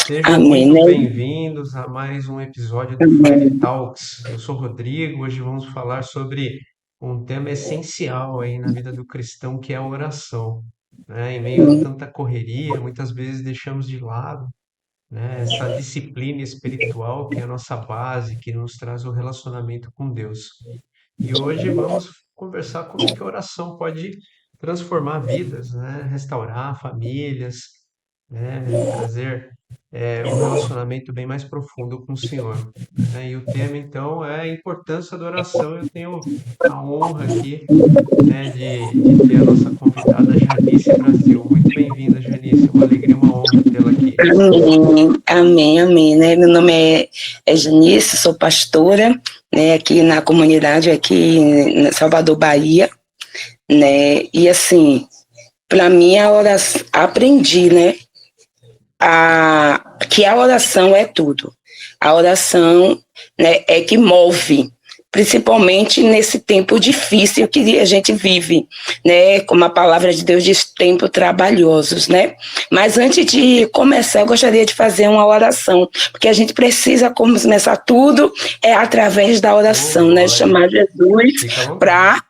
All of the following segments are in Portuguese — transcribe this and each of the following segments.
Sejam Amém, muito né? bem-vindos a mais um episódio do Friday Amém. Talks. Eu sou o Rodrigo, hoje vamos falar sobre um tema essencial aí na vida do cristão, que é a oração, né? Em meio a tanta correria, muitas vezes deixamos de lado, né, essa disciplina espiritual que é a nossa base, que nos traz o relacionamento com Deus. E hoje vamos conversar como que a oração pode transformar vidas, né? Restaurar famílias, né? Trazer um relacionamento bem mais profundo com o Senhor, né? E o tema então é a importância da oração. Eu tenho a honra aqui, né, de ter a nossa convidada Janice Brasil. Muito bem-vinda, Janice. É uma alegria, uma honra tê-la aqui. Amém, amém, amém, né? Meu nome é Janice, sou pastora, né, aqui na comunidade, aqui em Salvador, Bahia, né? E assim, para mim a oração, aprendi, né, que a oração é tudo. A oração, né, é que move, principalmente nesse tempo difícil que a gente vive, né? Como a palavra de Deus diz, tempo trabalhosos, né? Mas antes de começar, eu gostaria de fazer uma oração, porque a gente precisa começar tudo através da Oh, oração, né? glória. Chamar Jesus Fica à vontade. para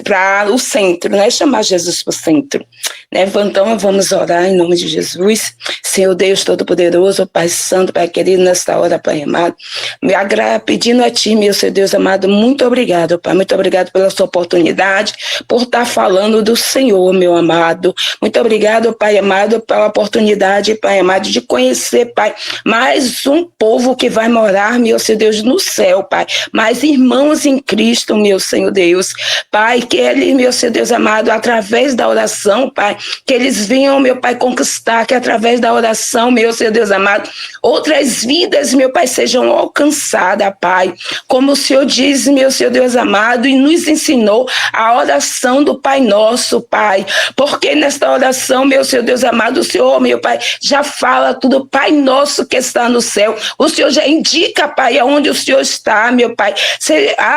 para o centro, né? Chamar Jesus para o centro. Né? Então, vamos orar em nome de Jesus. Senhor Deus Todo-Poderoso, Pai Santo, Pai querido, nesta hora, Pai amado, pedindo a Ti, meu Senhor Deus amado, muito obrigado, Pai, muito obrigado pela sua oportunidade, por estar falando do Senhor, meu amado. Muito obrigado, Pai amado, pela oportunidade, Pai amado, de conhecer, Pai, mais um povo que vai morar, meu Senhor Deus, no céu, Pai. Mais irmãos em Cristo, meu Senhor Deus. Pai, que eles, meu Senhor Deus amado, através da oração, Pai, que eles venham, meu Pai, conquistar, que através da oração, meu Senhor Deus amado, outras vidas, meu Pai, sejam alcançadas, Pai. Como o Senhor diz, meu Senhor Deus amado, e nos ensinou a oração do Pai Nosso, Pai. Porque nesta oração, meu Senhor Deus amado, o Senhor, meu Pai, já fala tudo, Pai Nosso que está no céu. O Senhor já indica, Pai, aonde o Senhor está, meu Pai.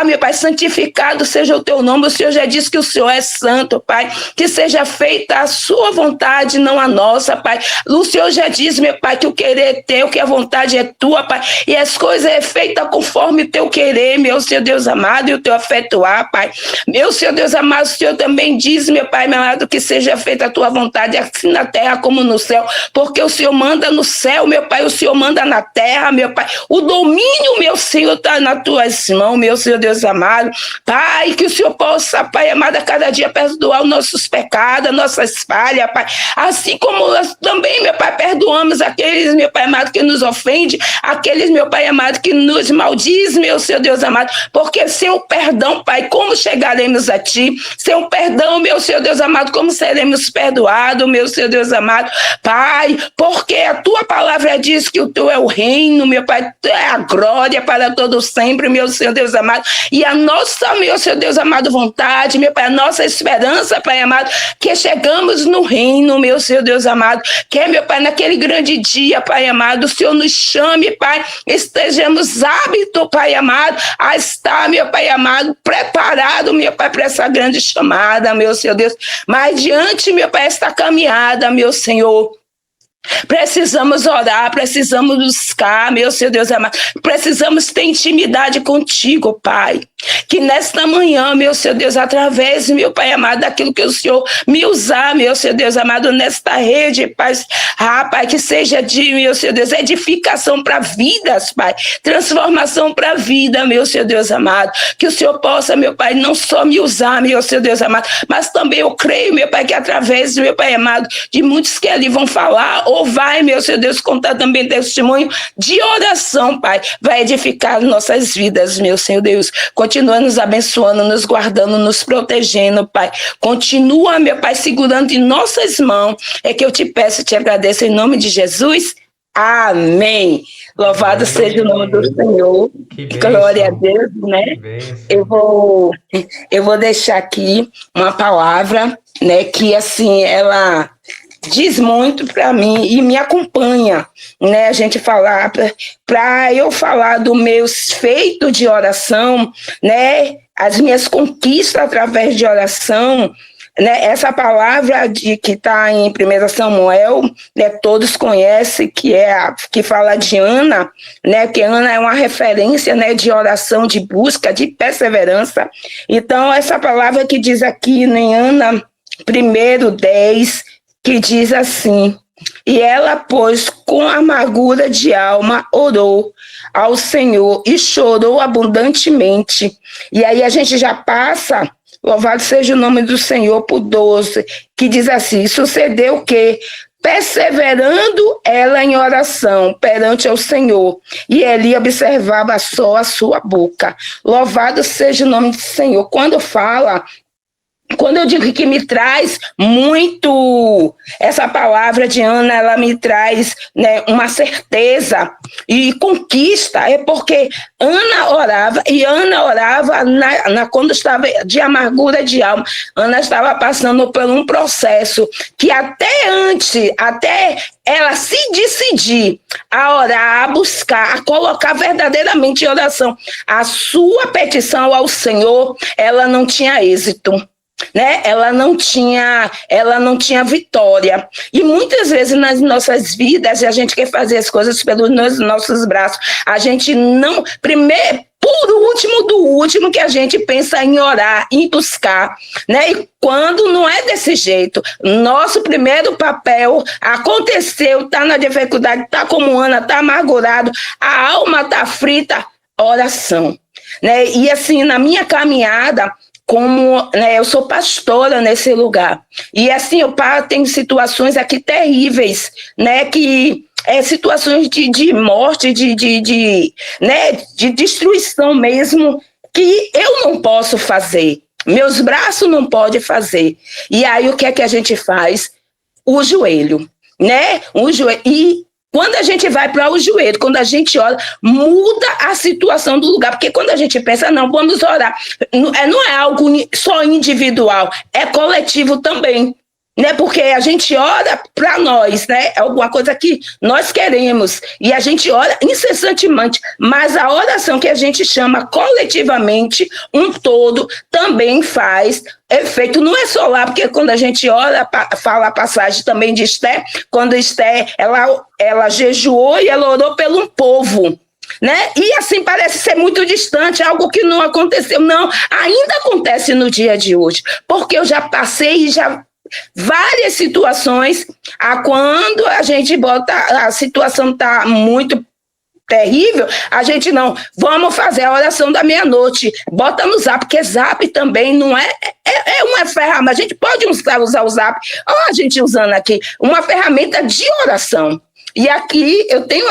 Meu Pai, santificado seja o teu nome. O Senhor já disse que o Senhor é santo, Pai. Que seja feita a sua vontade, não a nossa, Pai. O Senhor já diz, meu Pai, que o querer é teu, que a vontade é tua, Pai. E as coisas é feita conforme o teu querer, meu Senhor Deus amado, e o teu afetuar, Pai. Meu Senhor Deus amado, o Senhor também diz, meu Pai, meu amado, que seja feita a tua vontade, assim na terra como no céu. Porque o Senhor manda no céu, meu Pai, o Senhor manda na terra, meu Pai. O domínio, meu Senhor, está nas tuas mãos, meu Senhor Deus amado. Pai, que o Senhor possa, Pai amado, a cada dia perdoar os nossos pecados, as nossas falhas, Pai. Assim como nós também, meu Pai, perdoamos aqueles, meu Pai amado, que nos ofende, aqueles, meu Pai amado, que nos maldiz, meu Senhor Deus amado. Porque sem o perdão, Pai, como chegaremos a Ti? Sem o perdão, meu Senhor Deus amado, como seremos perdoados, meu Senhor Deus amado? Pai, porque a Tua palavra diz que o Teu é o reino, meu Pai, é a glória para todo sempre, meu Senhor Deus amado. E a nossa, meu Senhor Deus amado, vontade, meu Pai, a nossa esperança, Pai amado, que chegamos no reino, meu Senhor Deus amado, que é, meu Pai, naquele grande dia, Pai amado, o Senhor nos chame, Pai, estejamos hábitos, Pai amado, a estar, meu Pai amado, preparado, meu Pai, para essa grande chamada, meu Senhor Deus, mas diante, meu Pai, esta caminhada, meu Senhor, precisamos orar, precisamos buscar, meu Senhor Deus amado. Precisamos ter intimidade contigo, Pai. Que nesta manhã, meu Senhor Deus, através, meu Pai amado, daquilo que o Senhor me usar, meu Senhor Deus amado, nesta rede, Pai. Pai, que seja de, meu Senhor Deus, edificação para vidas, Pai. Transformação para a vida, meu Senhor Deus amado. Que o Senhor possa, meu Pai, não só me usar, meu Senhor Deus amado, mas também eu creio, meu Pai, que através, meu Pai amado, de muitos que ali vão falar, ou vai, meu Senhor Deus, contar também testemunho de oração, Pai, vai edificar nossas vidas, meu Senhor Deus. Continua nos abençoando, nos guardando, nos protegendo, Pai. Continua, meu Pai, segurando em nossas mãos. É que eu te peço e te agradeço em nome de Jesus. Amém. Louvado seja o nome do Amém. Senhor. Que Glória a bênção, Deus, que né? Eu bênção. vou, eu vou deixar aqui uma palavra, né, que assim, ela diz muito para mim e me acompanha, né? A gente falar para eu falar dos meus feitos de oração, né? As minhas conquistas através de oração, né, essa palavra que está em 1 Samuel, né, todos conhecem, que fala de Ana, né, que Ana é uma referência, né, de oração, de busca, de perseverança. Então, essa palavra que diz aqui em Ana 1:10, que diz assim: e ela, pois, com amargura de alma, orou ao Senhor e chorou abundantemente. E aí a gente já passa, louvado seja o nome do Senhor, por 12, que diz assim: sucedeu que, perseverando ela em oração perante ao Senhor, e Eli observava só a sua boca. Louvado seja o nome do Senhor. Quando eu digo que me traz muito, essa palavra de Ana, ela me traz, né, uma certeza e conquista, é porque Ana orava quando estava de amargura de alma. Ana estava passando por um processo que até ela se decidir a orar, a buscar, a colocar verdadeiramente em oração a sua petição ao Senhor, ela não tinha êxito, né? Ela não tinha vitória. E muitas vezes nas nossas vidas a gente quer fazer as coisas pelos nossos braços. A gente não, primeiro, por último do último, que a gente pensa em orar, em buscar, né? E quando não é desse jeito, nosso primeiro papel aconteceu, tá na dificuldade, tá como Ana, tá amargurado, a alma tá frita, oração, né? E assim, na minha caminhada, como, né, eu sou pastora nesse lugar, e assim, eu tenho situações aqui terríveis, né, que situações de morte, né, de destruição mesmo, que eu não posso fazer, meus braços não podem fazer. E aí o que é que a gente faz? O joelho, né, e quando a gente vai para o joelho, quando a gente ora, muda a situação do lugar. Porque quando a gente pensa, não, vamos orar, não é algo só individual, é coletivo também. Né? Porque a gente ora para nós, né? É alguma coisa que nós queremos, e a gente ora incessantemente, mas a oração que a gente chama coletivamente, um todo, também faz efeito. Não é só lá, porque quando a gente ora, fala a passagem também de Esté, quando Esté, ela jejuou e ela orou pelo povo, né? E assim parece ser muito distante, algo que não aconteceu. Não, ainda acontece no dia de hoje, porque eu já passei várias situações, quando a gente bota, a situação está muito terrível, a gente não, vamos fazer a oração da meia-noite, bota no Zap, porque Zap também não é uma ferramenta, a gente pode usar o Zap, olha a gente usando aqui, uma ferramenta de oração. E aqui eu tenho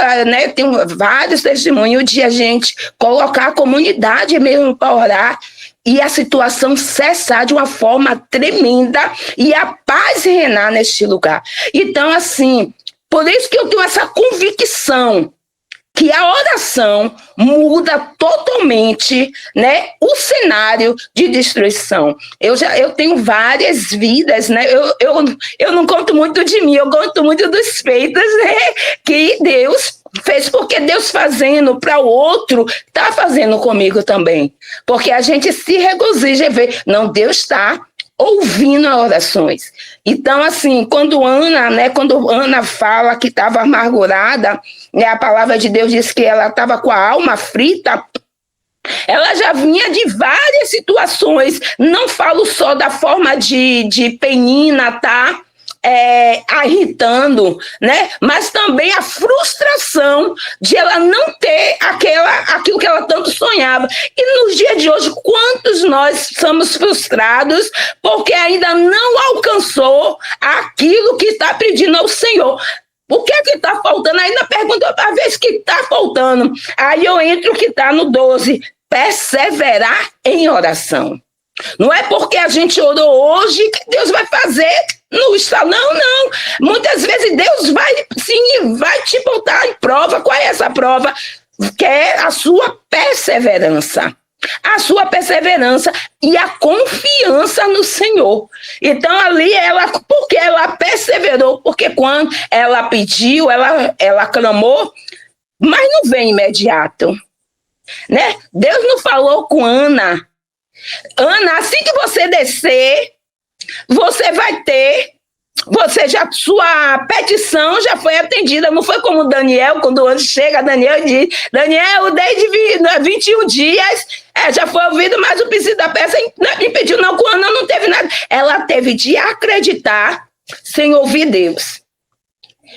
vários testemunhos de a gente colocar a comunidade mesmo para orar, e a situação cessar de uma forma tremenda e a paz reinar neste lugar. Então, assim, por isso que eu tenho essa convicção que a oração muda totalmente, né, o cenário de destruição. Eu tenho várias vidas, né? Eu não conto muito de mim, eu conto muito dos feitos, né, que Deus fez, porque Deus fazendo para o outro, está fazendo comigo também. Porque a gente se regozija e vê, não, Deus está ouvindo as orações. Então, assim, quando Ana fala que estava amargurada, né, a palavra de Deus diz que ela estava com a alma frita, ela já vinha de várias situações, não falo só da forma de Penina, tá? Irritando, né? Mas também a frustração de ela não ter aquilo que ela tanto sonhava. E nos dias de hoje, quantos nós somos frustrados porque ainda não alcançou aquilo que está pedindo ao Senhor? O que é que está faltando? Ainda pergunta outra vez que está faltando. Aí eu entro que está no 12, perseverar em oração. Não é porque a gente orou hoje que Deus vai fazer no estalo. Não. Muitas vezes Deus vai te botar em prova. Qual é essa prova? Que é a sua perseverança. A sua perseverança e a confiança no Senhor. Então ali porque ela perseverou, porque quando ela pediu, ela clamou, mas não vem imediato, né? Deus não falou com Ana, assim que você descer, você vai ter, sua petição já foi atendida. Não foi como Daniel, quando o anjo chega, Daniel diz, Daniel, desde 21 dias, já foi ouvido, mas o pedido da peça impediu. Não, com Ana não teve nada. Ela teve de acreditar sem ouvir Deus.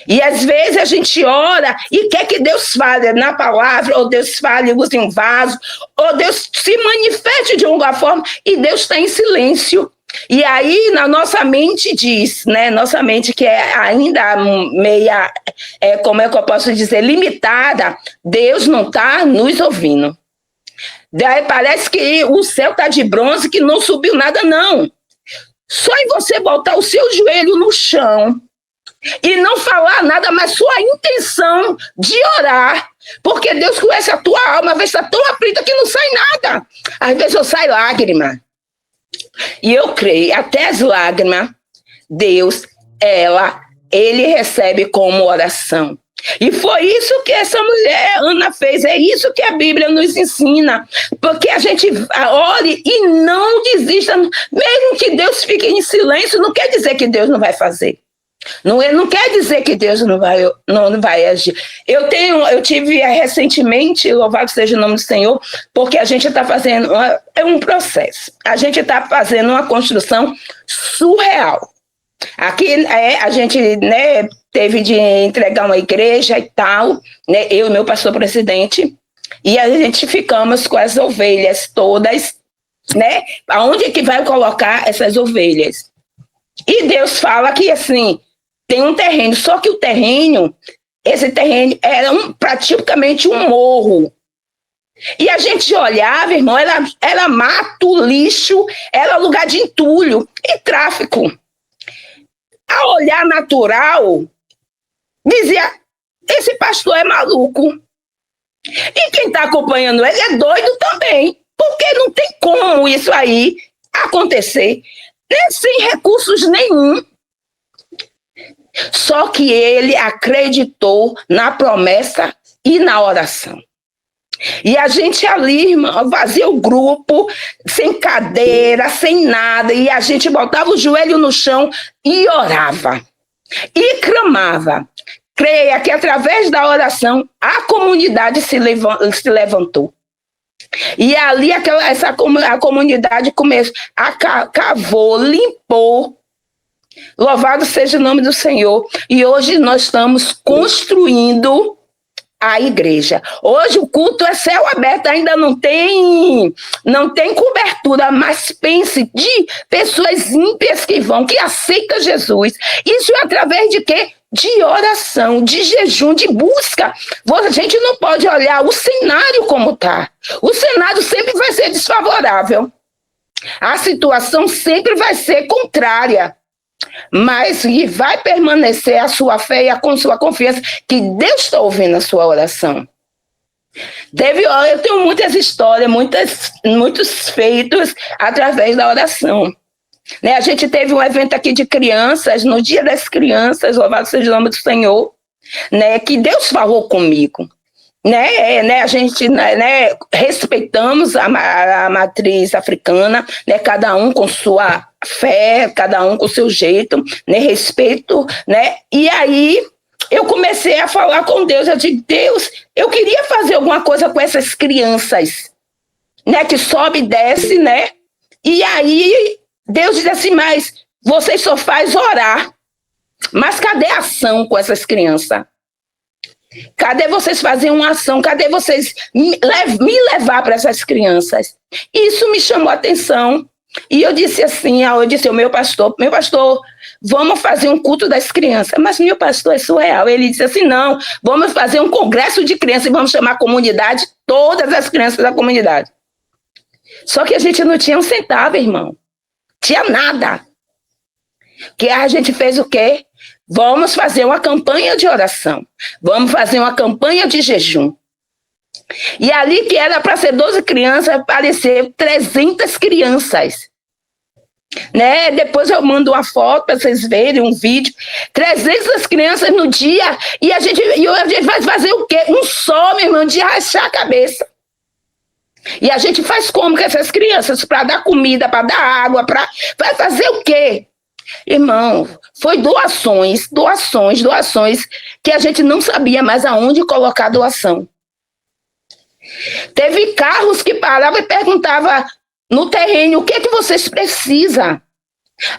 E às vezes a gente ora e quer que Deus fale na palavra, ou Deus fale, use um vaso, ou Deus se manifeste de alguma forma, e Deus está em silêncio. E aí, na nossa mente diz, né? Nossa mente que é ainda meia, como é que eu posso dizer, limitada, Deus não está nos ouvindo. Daí parece que o céu está de bronze, que não subiu nada, não. Só em você botar o seu joelho no chão e não falar nada, mas sua intenção de orar, porque Deus conhece a tua alma, às vezes está tão aflita que não sai nada. Às vezes eu saio lágrima. E eu creio, até as lágrimas, Deus, ele recebe como oração. E foi isso que essa mulher, Ana, fez. É isso que a Bíblia nos ensina. Porque a gente ore e não desista. Mesmo que Deus fique em silêncio, não quer dizer que Deus não vai fazer. Não quer dizer que Deus não vai agir. Eu tive recentemente, louvado seja o nome do Senhor, porque a gente está fazendo um processo. A gente está fazendo uma construção surreal. Aqui a gente, né, teve de entregar uma igreja e tal, né, eu e meu pastor presidente, e a gente ficamos com as ovelhas todas, né? Aonde é que vai colocar essas ovelhas? E Deus fala que assim, tem um terreno, só que esse terreno era praticamente um morro. E a gente olhava, irmão, era mato, lixo, era lugar de entulho e tráfico. A olhar natural, dizia, esse pastor é maluco. E quem está acompanhando ele é doido também, porque não tem como isso aí acontecer, né, sem recursos nenhum. Só que ele acreditou na promessa e na oração. E a gente ali, irmão, fazia o grupo, sem cadeira, sem nada, e a gente botava o joelho no chão e orava. E clamava. Creia que através da oração a comunidade se levantou. E ali a comunidade começou, cavou, limpou. Louvado seja o nome do Senhor. E hoje nós estamos construindo a igreja. Hoje o culto é céu aberto, ainda não tem cobertura, mas pense de pessoas ímpias que aceitam Jesus. Isso é através de quê? De oração, de jejum, de busca. A gente não pode olhar o cenário como está. O cenário sempre vai ser desfavorável. A situação sempre vai ser contrária. Mas vai permanecer a sua fé e a sua confiança que Deus está ouvindo a sua oração. Eu tenho muitas histórias, muitos feitos através da oração. Né? A gente teve um evento aqui de crianças, no Dia das Crianças, louvado seja o nome do Senhor, né? Que Deus falou comigo. Né, a gente, né, respeitamos a matriz africana, né, cada um com sua fé, cada um com seu jeito, né, respeito, né, e aí eu comecei a falar com Deus, eu disse, Deus, eu queria fazer alguma coisa com essas crianças, né, que sobe e desce, né, e aí Deus disse assim, mas vocês só faz orar, mas cadê a ação com essas crianças? Cadê vocês fazerem uma ação? Cadê vocês me levar para essas crianças? Isso me chamou a atenção. E eu disse assim, ao meu pastor, vamos fazer um culto das crianças. Mas meu pastor é surreal. Ele disse assim, não, vamos fazer um congresso de crianças e vamos chamar a comunidade, todas as crianças da comunidade. Só que a gente não tinha um centavo, irmão. Tinha nada. Que a gente fez o quê? Vamos fazer uma campanha de oração. Vamos fazer uma campanha de jejum. E ali que era para ser 12 crianças, apareceu 300 crianças. Né? Depois eu mando uma foto para vocês verem, um vídeo. 300 crianças no dia. E a gente vai fazer o quê? Um som, meu irmão, de rachar a cabeça. E a gente faz como com essas crianças? Para dar comida, para dar água, para vai fazer o quê? Irmão, foi doações, doações, doações, que a gente não sabia mais aonde colocar a doação. Teve carros que paravam e perguntavam no terreno, o que é que vocês precisam?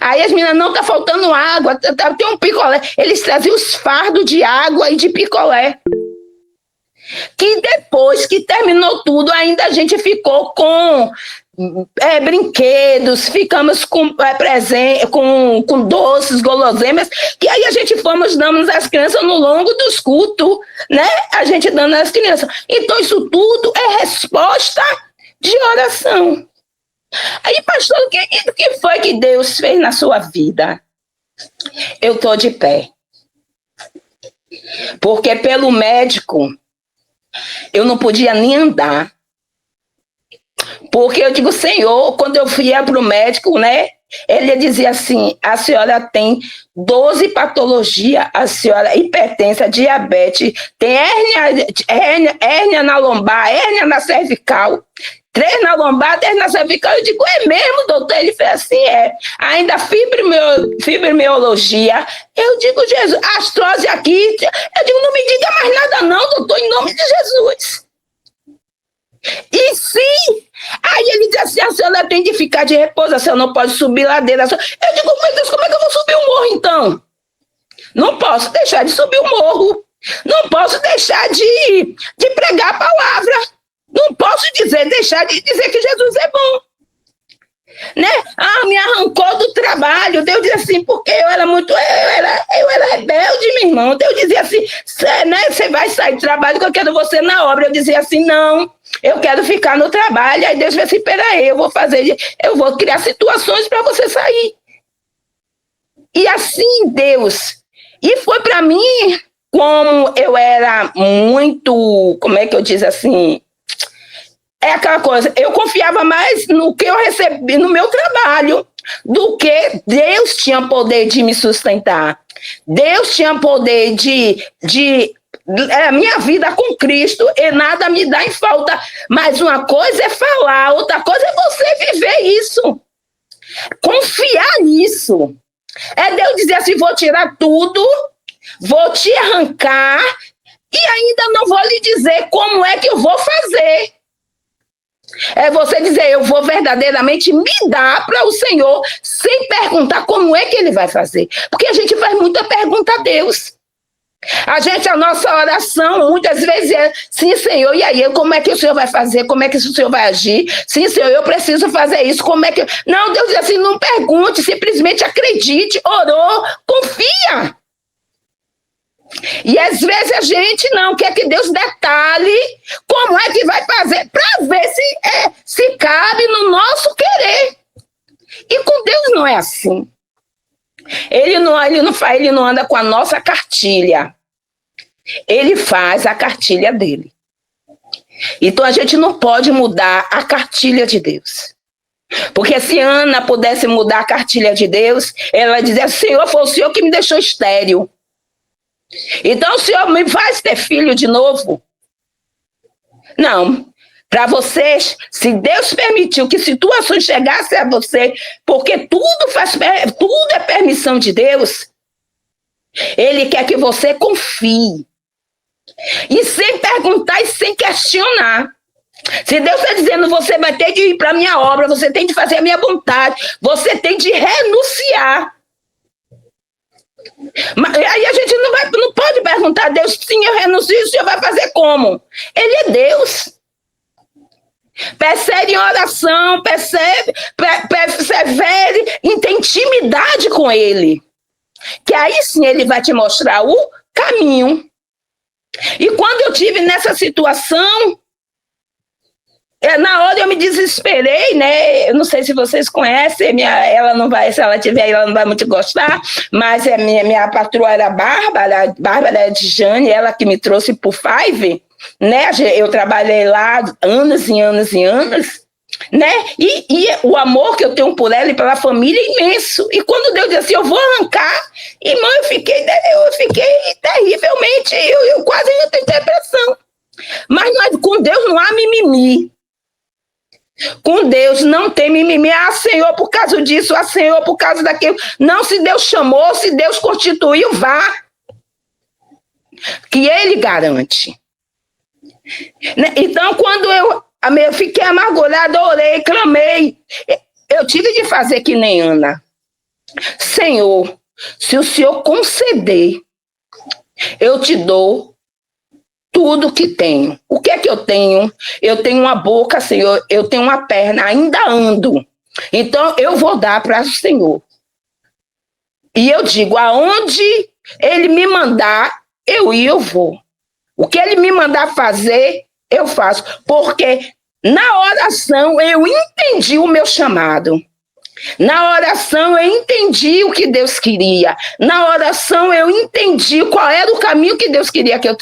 Aí as meninas, não, tá faltando água, tem um picolé. Eles traziam os fardos de água e de picolé. Que depois que terminou tudo, ainda a gente ficou com brinquedos, ficamos com presente, com doces, guloseimas, que aí a gente fomos dando às crianças no longo dos cultos, né? A gente dando às crianças. Então, isso tudo é resposta de oração. Aí, pastor, o que foi que Deus fez na sua vida? Eu estou de pé. Porque pelo médico, eu não podia nem andar. Porque eu digo, Senhor, quando eu fui para o médico, né? Ele dizia assim, a senhora tem 12 patologias, a senhora hipertensa, diabetes, tem hérnia na lombar, hérnia na cervical, 3 na lombar, 10 na cervical. Eu digo, é mesmo, doutor? Ele fez assim, ainda fibromialgia. Eu digo, Jesus, artrose aqui. Eu digo, não me diga mais nada não, doutor, em nome de Jesus. E sim, aí ele diz assim, a senhora tem de ficar de repouso, a senhora não pode subir ladeira. Eu digo, meu Deus, como é que eu vou subir o morro então? Não posso deixar de subir o morro, não posso deixar de pregar a palavra, não posso deixar de dizer que Jesus é bom. Né? Me arrancou do trabalho. Deus dizia assim, porque eu era rebelde, meu irmão. Deus dizia assim, você vai sair do trabalho que eu quero você na obra. Eu dizia assim, não, eu quero ficar no trabalho. Aí Deus disse assim, peraí, eu vou criar situações para você sair. E assim Deus. E foi para mim, como eu era muito, como é que eu diz assim, é aquela coisa, eu confiava mais no que eu recebi no meu trabalho do que Deus tinha poder de me sustentar. Deus tinha poder de minha vida com Cristo e nada me dá em falta. Mas uma coisa é falar, outra coisa é você viver isso. Confiar nisso. É Deus dizer assim, vou tirar tudo, vou te arrancar e ainda não vou lhe dizer como é que eu vou fazer. É você dizer, eu vou verdadeiramente me dar para o Senhor, sem perguntar como é que Ele vai fazer. Porque a gente faz muita pergunta a Deus. A nossa oração, muitas vezes é, sim, Senhor, e aí, como é que o Senhor vai fazer? Como é que o Senhor vai agir? Sim, Senhor, eu preciso fazer isso, como é que... Não, Deus diz assim, não pergunte, simplesmente acredite, orou, confia. E às vezes a gente não quer que Deus detalhe como é que vai fazer para ver se cabe no nosso querer. E com Deus não é assim. Ele não anda com a nossa cartilha. Ele faz a cartilha dele. Então a gente não pode mudar a cartilha de Deus. Porque se Ana pudesse mudar a cartilha de Deus, ela dizia, Senhor, foi o Senhor que me deixou estéril. Então o Senhor me faz ter filho de novo? Não. Para vocês, se Deus permitiu que situações chegassem a você, porque tudo é permissão de Deus, Ele quer que você confie. E sem perguntar e sem questionar. Se Deus está dizendo, você vai ter de ir para a minha obra, você tem de fazer a minha vontade, você tem de renunciar. Mas aí a gente não pode perguntar a Deus, sim, eu renuncio, o Senhor vai fazer como? Ele é Deus. Persevere em oração, persevere em ter intimidade com Ele. Que aí sim Ele vai te mostrar o caminho. E quando eu tive nessa situação, na hora eu me desesperei, né? Eu não sei se vocês conhecem, ela não vai, se ela tiver, ela não vai muito gostar, mas minha patroa era Bárbara de Jane, ela que me trouxe pro Five, né? Eu trabalhei lá anos e anos e anos, né? E o amor que eu tenho por ela e pela família é imenso. E quando Deus disse assim, eu vou arrancar, irmã, eu fiquei terrivelmente, eu quase ia ter depressão. Mas com Deus não há mimimi. Com Deus não tem mimimi. Ah, Senhor, por causa disso. Ah, Senhor, por causa daquilo. Não, se Deus chamou, se Deus constituiu, vá. Que Ele garante. Então, quando eu fiquei amargurada, orei, clamei. Eu tive de fazer que nem Ana. Senhor, se o Senhor conceder, eu te dou tudo que tenho. O que é que eu tenho? Eu tenho uma boca, Senhor, eu tenho uma perna, ainda ando. Então, eu vou dar para o Senhor. E eu digo, aonde Ele me mandar, eu vou. O que Ele me mandar fazer, eu faço. Porque na oração eu entendi o meu chamado. Na oração eu entendi o que Deus queria. Na oração eu entendi qual era o caminho que Deus queria que eu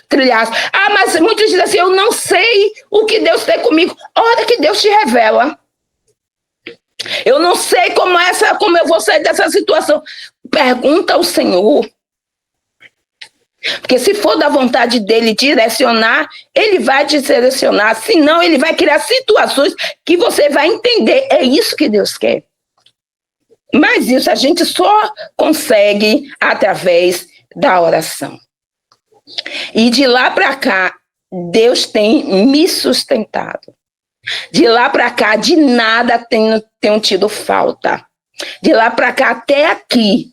trilhasse. Ah, mas muitos dizem assim, eu não sei o que Deus tem comigo. Hora que Deus te revela. Eu não sei como eu vou sair dessa situação. Pergunta ao Senhor. Porque se for da vontade dele direcionar, ele vai te selecionar. Senão, ele vai criar situações que você vai entender. É isso que Deus quer. Mas isso a gente só consegue através da oração. E de lá para cá, Deus tem me sustentado. De lá para cá, de nada tenho tido falta. De lá para cá até aqui,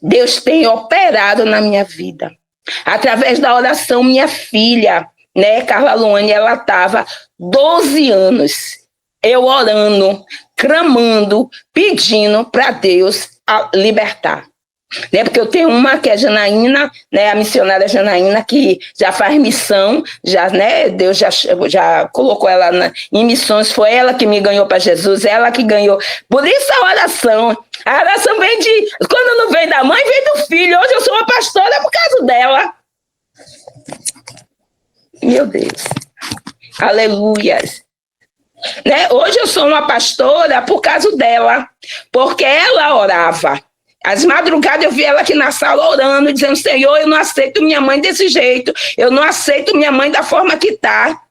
Deus tem operado na minha vida. Através da oração, minha filha, né, Carla Luane, ela estava 12 anos, eu orando, clamando, pedindo para Deus libertar. Né, porque eu tenho uma que é Janaína, né, a missionária Janaína, que já faz missão, já, né, Deus já colocou ela em missões, foi ela que me ganhou para Jesus, ela que ganhou. Por isso a oração vem quando não vem da mãe, vem do filho. Hoje eu sou uma pastora por causa dela. Meu Deus. Aleluias. Né? Hoje eu sou uma pastora por causa dela, porque ela orava. Às madrugadas eu vi ela aqui na sala orando, dizendo, Senhor, eu não aceito minha mãe desse jeito, eu não aceito minha mãe da forma que está,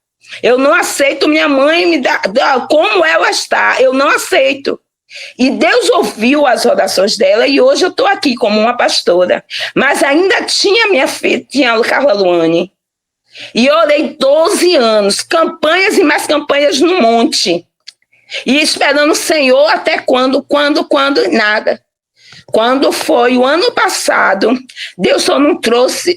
eu não aceito minha mãe como ela está, eu não aceito. E Deus ouviu as orações dela e hoje eu estou aqui como uma pastora. Mas ainda tinha minha filha, tinha a Carla Luane. E orei 12 anos, campanhas e mais campanhas no monte. E esperando o Senhor até quando, nada. Quando foi o ano passado, Deus só não trouxe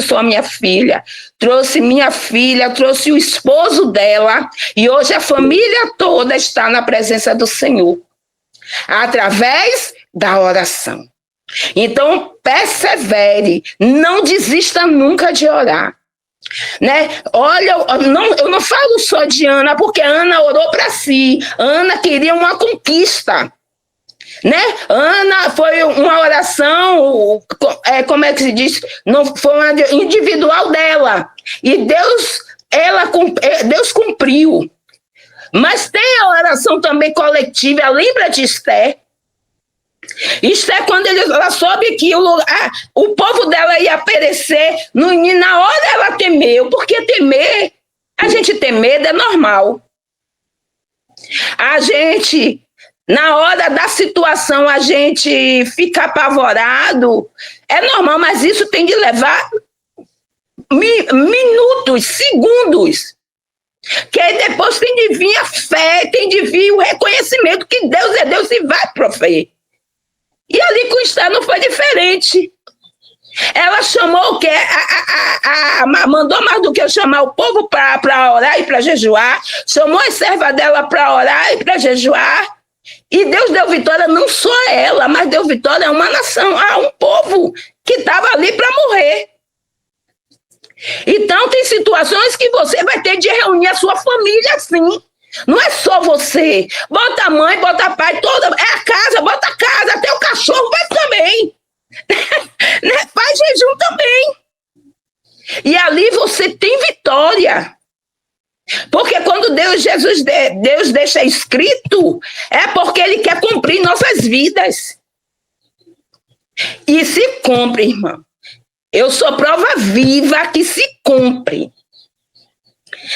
só minha filha. Trouxe minha filha, trouxe o esposo dela. E hoje a família toda está na presença do Senhor. Através da oração. Então, persevere. Não desista nunca de orar. Né? Olha, eu não falo só de Ana, porque Ana orou para si. Ana queria uma conquista. Né? Ana foi uma oração, como é que se diz? Não foi uma individual dela. E Deus cumpriu. Mas tem a oração também coletiva. Lembra de Esther? Esther, quando ela soube que o povo dela ia perecer, na hora ela temeu, porque temer, a gente ter medo é normal. A gente, na hora da situação, a gente fica apavorado, é normal, mas isso tem de levar minutos, segundos. Que aí depois tem de vir a fé, tem de vir o reconhecimento que Deus é Deus e vai profer. E ali com Esther não foi diferente. Ela chamou o quê? Mandou mais do que eu chamar o povo para orar e para jejuar. Chamou as servas dela para orar e para jejuar. E Deus deu vitória não só a ela, mas deu vitória a uma nação, a um povo que estava ali para morrer. Então, tem situações que você vai ter de reunir a sua família assim. Não é só você. Bota a mãe, bota a pai, toda. É a casa, bota a casa, até o cachorro vai também. Faz jejum também. E ali você tem vitória. Porque quando Deus deixa escrito, é porque Ele quer cumprir nossas vidas. E se cumpre, irmã. Eu sou prova viva que se cumpre.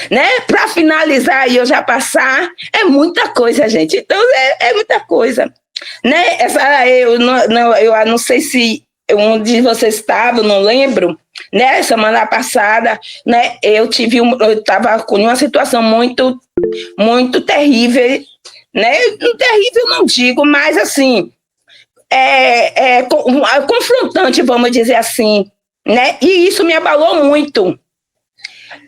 Né? Para finalizar e eu já passar, é muita coisa, gente. Então, é muita coisa. Né? Eu não sei se onde você estava, eu não lembro. Né? Semana passada, né? Eu estava com uma situação muito, muito terrível. Né? Terrível não digo, mas assim, confrontante, vamos dizer assim. Né? E isso me abalou muito.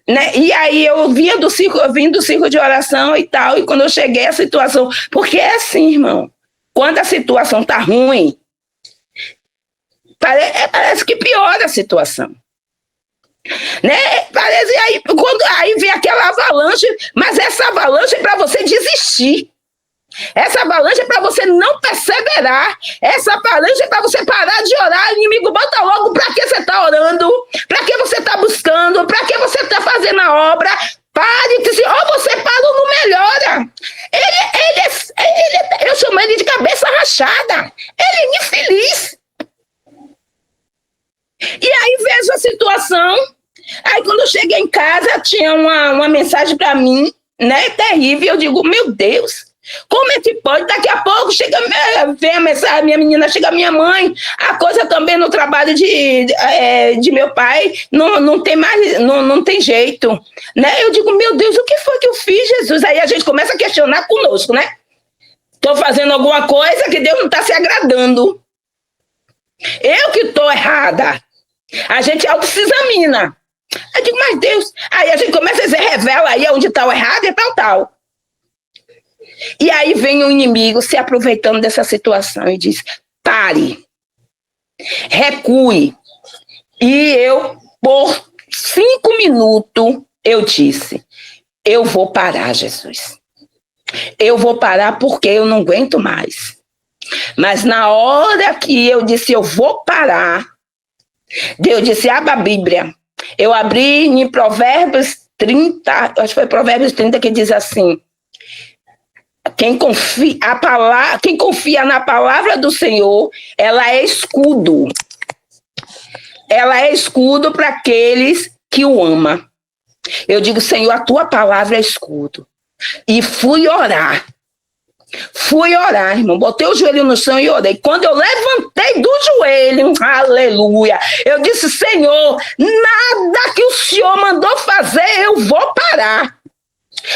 Né? E aí eu vim do círculo de oração e tal, e quando eu cheguei a situação, porque é assim, irmão, quando a situação tá ruim, parece que piora a situação. Né? Parece aí vem aquela avalanche, mas essa avalanche é para você desistir. Essa avalanche é para você não perseverar. Essa avalanche é para você parar de orar. O inimigo bota logo para que você está orando, para que você está buscando, para que você está fazendo a obra. Pare, que se você para ou não melhora. Eu chamo ele de cabeça rachada. Ele é infeliz. E aí vejo a situação. Aí quando eu cheguei em casa, tinha uma mensagem para mim, né, terrível. Eu digo, meu Deus. Como é que pode? Daqui a pouco vem a mensagem, minha menina, chega a minha mãe, a coisa também no trabalho de meu pai não tem mais, não tem jeito. Né? Eu digo, meu Deus, o que foi que eu fiz, Jesus? Aí a gente começa a questionar conosco, né? Estou fazendo alguma coisa que Deus não está se agradando. Eu que estou errada. A gente auto-se-examina. Eu digo, mas Deus, aí a gente começa a dizer, revela aí onde está o errado e tal. E aí vem o inimigo se aproveitando dessa situação e diz, pare, recue. E eu, por 5 minutos, eu disse, eu vou parar, Jesus. Eu vou parar porque eu não aguento mais. Mas na hora que eu disse, eu vou parar, Deus disse, abra a Bíblia. Eu abri em Provérbios 30, acho que foi Provérbios 30 que diz assim, quem confia na palavra do Senhor, ela é escudo. Ela é escudo para aqueles que o amam. Eu digo, Senhor, a tua palavra é escudo. E fui orar, irmão. Botei o joelho no chão e orei. Quando eu levantei do joelho, aleluia, eu disse, Senhor, nada que o Senhor mandou fazer, eu vou parar.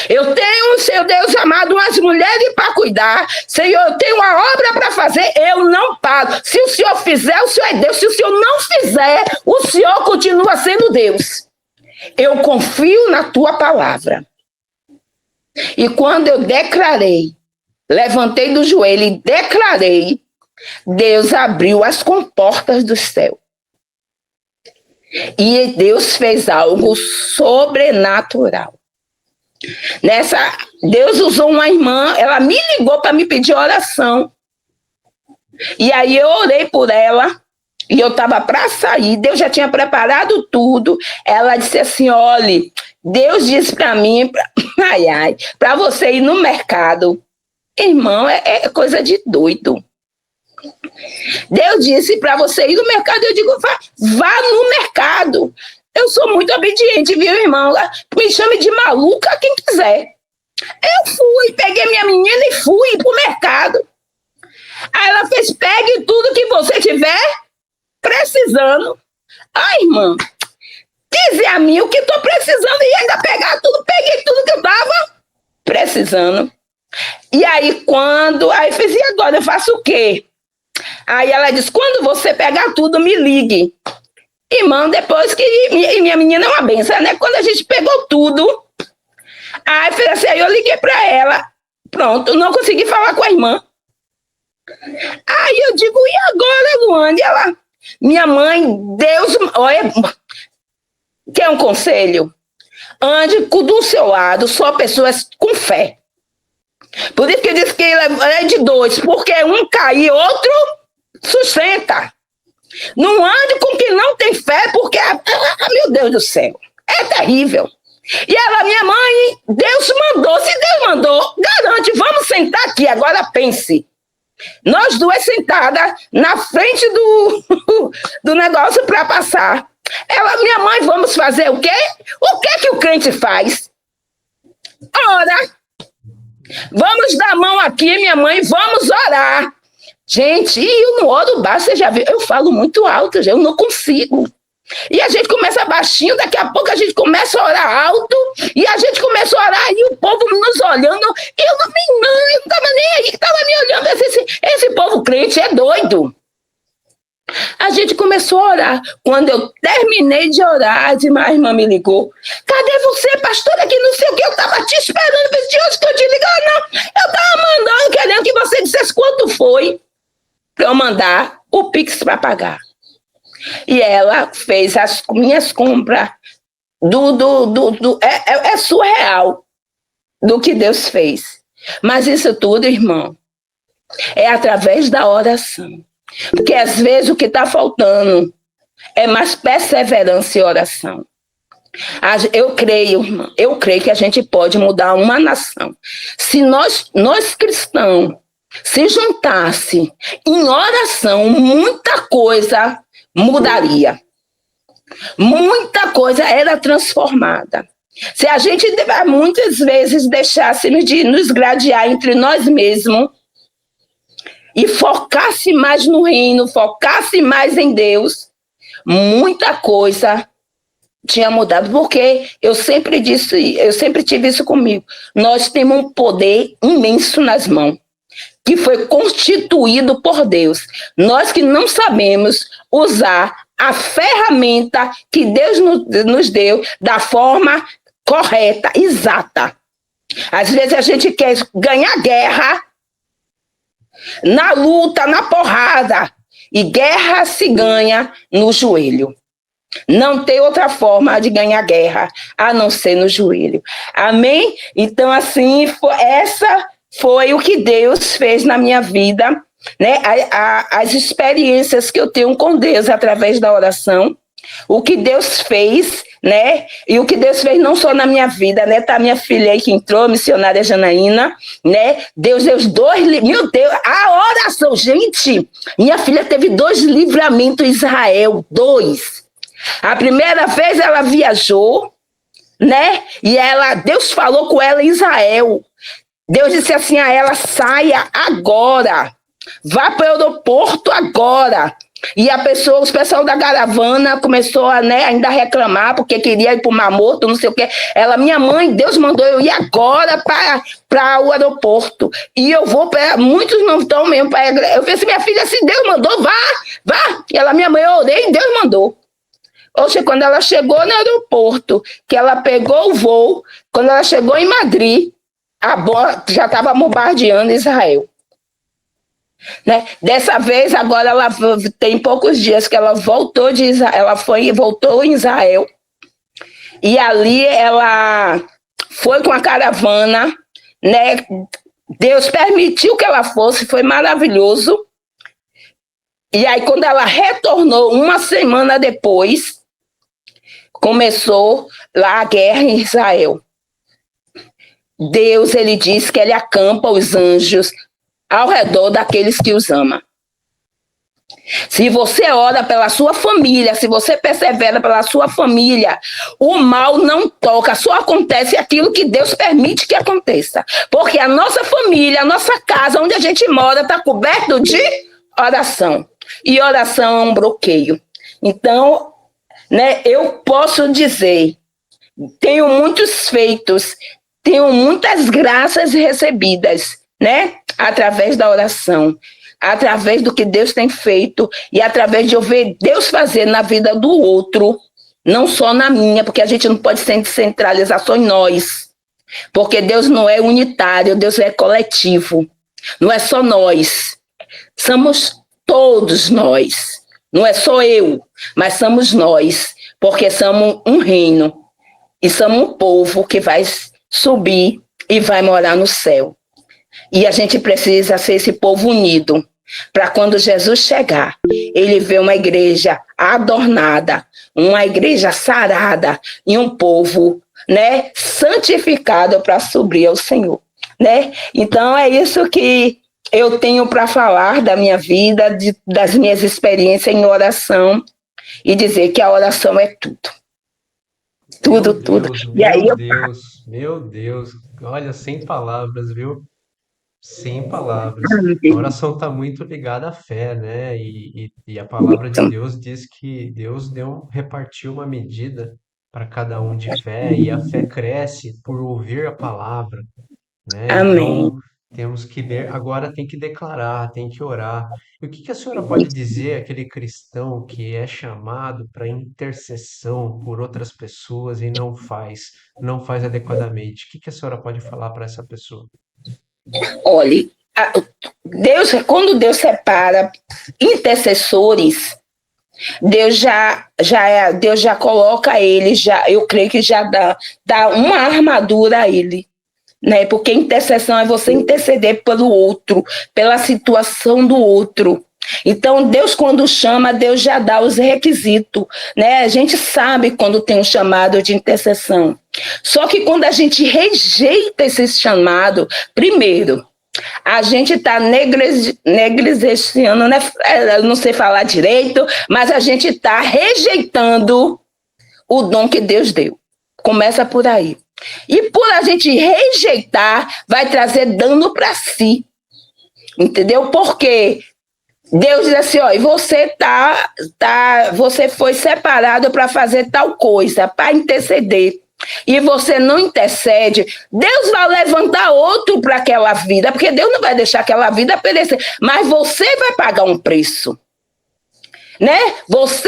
Eu tenho, Senhor Deus amado, umas mulheres para cuidar. Senhor, eu tenho uma obra para fazer, eu não paro. Se o Senhor fizer, o Senhor é Deus. Se o Senhor não fizer, o Senhor continua sendo Deus. Eu confio na tua palavra. E quando eu declarei, levantei do joelho e declarei, Deus abriu as comportas do céu. E Deus fez algo sobrenatural. Deus usou uma irmã, ela me ligou para me pedir oração. E aí eu orei por ela, e eu estava para sair, Deus já tinha preparado tudo. Ela disse assim, olha, Deus disse para mim, para você ir no mercado. Irmão, é coisa de doido. Deus disse para você ir no mercado, eu digo, vá no mercado. Eu sou muito obediente, viu, irmão? Me chame de maluca quem quiser. Eu fui, peguei minha menina e fui pro mercado. Aí ela fez, pegue tudo que você tiver precisando. Ai, irmã, dizer a mim o que estou precisando e ainda pegar tudo. Peguei tudo que eu estava precisando. E aí, aí eu fiz, e agora eu faço o quê? Aí ela disse, quando você pegar tudo, me ligue. Irmão, depois que minha menina é uma benção, né? Quando a gente pegou tudo, aí eu liguei para ela, pronto, não consegui falar com a irmã. Aí eu digo, e agora, Luane? Ela, minha mãe, Deus, olha, quer um conselho? Ande do seu lado, só pessoas com fé. Por isso que eu disse que ele é de 2, porque um cair, outro sustenta. Não ande com quem não tem fé, porque, meu Deus do céu, é terrível. E ela, minha mãe, Deus mandou, se Deus mandou, garante, vamos sentar aqui, agora pense. Nós duas sentadas na frente do negócio para passar. Ela, minha mãe, vamos fazer o quê? O que é que o crente faz? ora. Vamos dar a mão aqui, minha mãe, vamos orar. Gente, eu não oro baixo, você já viu? Eu falo muito alto, eu não consigo. E a gente começa baixinho, daqui a pouco a gente começa a orar alto, e a gente começa a orar, e o povo nos olhando, eu não estava nem aí, que estava me olhando, esse povo crente é doido. A gente começou a orar. Quando eu terminei de orar, a irmã me ligou. Cadê você, pastora, que não sei o que, eu estava te esperando, de hoje que eu te ligar, não. Eu estava mandando, querendo que você dissesse quanto foi para eu mandar o Pix para pagar. E ela fez as minhas compras é surreal do que Deus fez. Mas isso tudo, irmão, é através da oração. Porque às vezes o que está faltando é mais perseverança e oração. Eu creio, irmão, que a gente pode mudar uma nação. Se nós cristãos se juntasse em oração, muita coisa mudaria. Muita coisa era transformada. Se a gente muitas vezes deixássemos de nos gradear entre nós mesmos e focasse mais no reino, focasse mais em Deus, muita coisa tinha mudado. Porque eu sempre tive isso comigo. Nós temos um poder imenso nas mãos, que foi constituído por Deus. Nós que não sabemos usar a ferramenta que Deus nos deu da forma correta, exata. Às vezes a gente quer ganhar guerra na luta, na porrada. E guerra se ganha no joelho. Não tem outra forma de ganhar guerra a não ser no joelho. Amém? Então, assim, essa foi o que Deus fez na minha vida, né? As experiências que eu tenho com Deus através da oração, o que Deus fez, né? E o que Deus fez não só na minha vida, né? Tá minha filha aí que entrou, missionária Janaína, né? Deus deu 2 meu Deus, a oração, gente, minha filha teve 2 livramentos em Israel, 2. A primeira vez ela viajou, né? E Deus falou com ela em Israel. Deus disse assim a ela: saia agora, vá para o aeroporto agora. E o pessoal da caravana começou a, né, ainda reclamar, porque queria ir para o Mar Morto, não sei o quê. Minha mãe, Deus mandou eu ir agora para o aeroporto. E eu vou para. Muitos não estão mesmo para. Eu falei assim: minha filha, se Deus mandou, vá. E minha mãe, eu orei e Deus mandou. Oxe, quando ela chegou no aeroporto, que ela pegou o voo, quando ela chegou em Madrid, a bola já estava bombardeando Israel. Né? Dessa vez, agora ela tem poucos dias que ela voltou de Israel, voltou em Israel, e ali ela foi com a caravana, né? Deus permitiu que ela fosse, foi maravilhoso. E aí, quando ela retornou, uma semana depois, começou lá a guerra em Israel. Deus, ele diz que ele acampa os anjos ao redor daqueles que os amam. Se você ora pela sua família, se você persevera pela sua família, o mal não toca, só acontece aquilo que Deus permite que aconteça. Porque a nossa família, a nossa casa, onde a gente mora, está coberto de oração. E oração é um bloqueio. Então, né, eu posso dizer, tenho muitos feitos, tenho muitas graças recebidas, né, através da oração, através do que Deus tem feito e através de eu ver Deus fazer na vida do outro, não só na minha, porque a gente não pode centralizar só em nós, porque Deus não é unitário, Deus é coletivo, não é só nós, somos todos nós, não é só eu, mas somos nós, porque somos um reino e somos um povo que vai subir e vai morar no céu. E a gente precisa ser esse povo unido, para quando Jesus chegar, ele ver uma igreja adornada, uma igreja sarada e um povo, né, santificado para subir ao Senhor, né? Então é isso que eu tenho para falar da minha vida, das minhas experiências em oração, e dizer que a oração é tudo. Meu tudo, tudo. Deus, E aí meu Deus, meu Deus. Olha, sem palavras, viu? Sem palavras. A oração está muito ligada à fé, né? E a palavra de Deus diz que Deus repartiu uma medida para cada um de fé, e a fé cresce por ouvir a palavra, né? Então, Amém. temos que agora tem que declarar, tem que orar. E o que que a senhora pode dizer àquele cristão que é chamado para intercessão por outras pessoas e não faz adequadamente? O que que a senhora pode falar para essa pessoa? Olhe, Deus, quando Deus separa intercessores, Deus já coloca ele, eu creio que já dá uma armadura a ele, né? Porque intercessão é você interceder pelo outro, pela situação do outro. Então, Deus, quando chama, Deus já dá os requisitos, né? A gente sabe quando tem um chamado de intercessão. Só que quando a gente rejeita esse chamado, primeiro, a gente está negligenciando, né? Eu não sei falar direito, mas a gente está rejeitando o dom que Deus deu. Começa por aí. E por a gente rejeitar, vai trazer dano para si. Entendeu? Porque Deus diz assim, ó, e você foi separado para fazer tal coisa, para interceder. E você não intercede, Deus vai levantar outro para aquela vida, porque Deus não vai deixar aquela vida perecer, mas você vai pagar um preço, né? Deus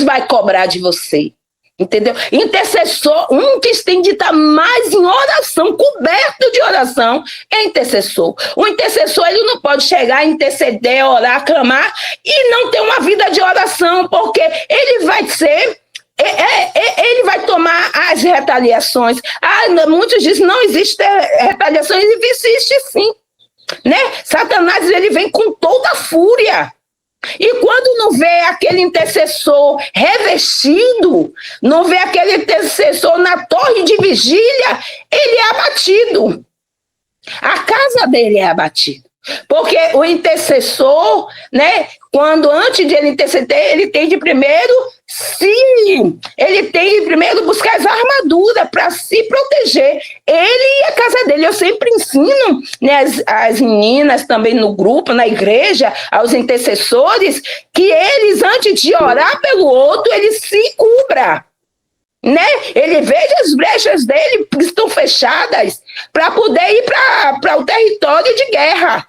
vai cobrar de você. Entendeu? Intercessor, um que tem de estar mais em oração, coberto de oração, é intercessor. O intercessor, ele não pode chegar, interceder, orar, clamar e não ter uma vida de oração, porque ele vai ser ele vai tomar as retaliações. Muitos dizem não existe retaliação, existe sim, né? Satanás, ele vem com toda a fúria. E quando não vê aquele intercessor revestido, não vê aquele intercessor na torre de vigília, ele é abatido. A casa dele é abatida. Porque o intercessor, né, quando antes de ele interceder, ele tem de primeiro buscar as armaduras para se proteger. Ele e a casa dele. Eu sempre ensino, né, as meninas também no grupo, na igreja, aos intercessores, que eles, antes de orar pelo outro, eles se cubram. Né? Ele veja as brechas dele que estão fechadas para poder ir para o território de guerra,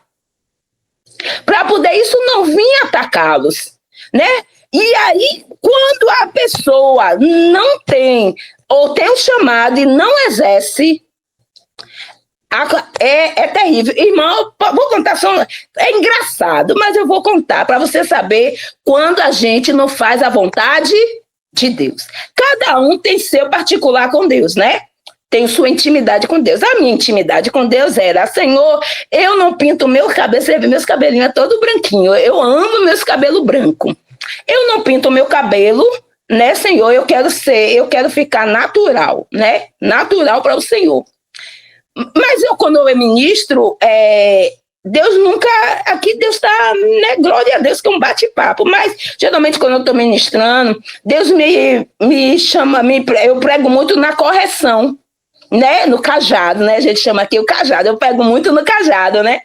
para poder isso não vir atacá-los, né? E aí, quando a pessoa não tem ou tem um chamado e não exerce, é terrível. Irmão, vou contar só. É engraçado, mas eu vou contar para você saber quando a gente não faz a vontade de Deus. Cada um tem seu particular com Deus, né? Tem sua intimidade com Deus. A minha intimidade com Deus era, Senhor, eu não pinto meu cabelo, você vê, meus cabelinhos é todo branquinho. Eu amo meus cabelos brancos. Eu não pinto meu cabelo, né, Senhor? Eu quero ficar natural, né? Natural para o Senhor. Mas quando eu ministro, Deus nunca. Aqui Deus está, né? Glória a Deus, que é um bate-papo. Mas, geralmente, quando eu estou ministrando, Deus me chama, eu prego muito na correção, né? No cajado, né? A gente chama aqui o cajado. Eu prego muito no cajado, né?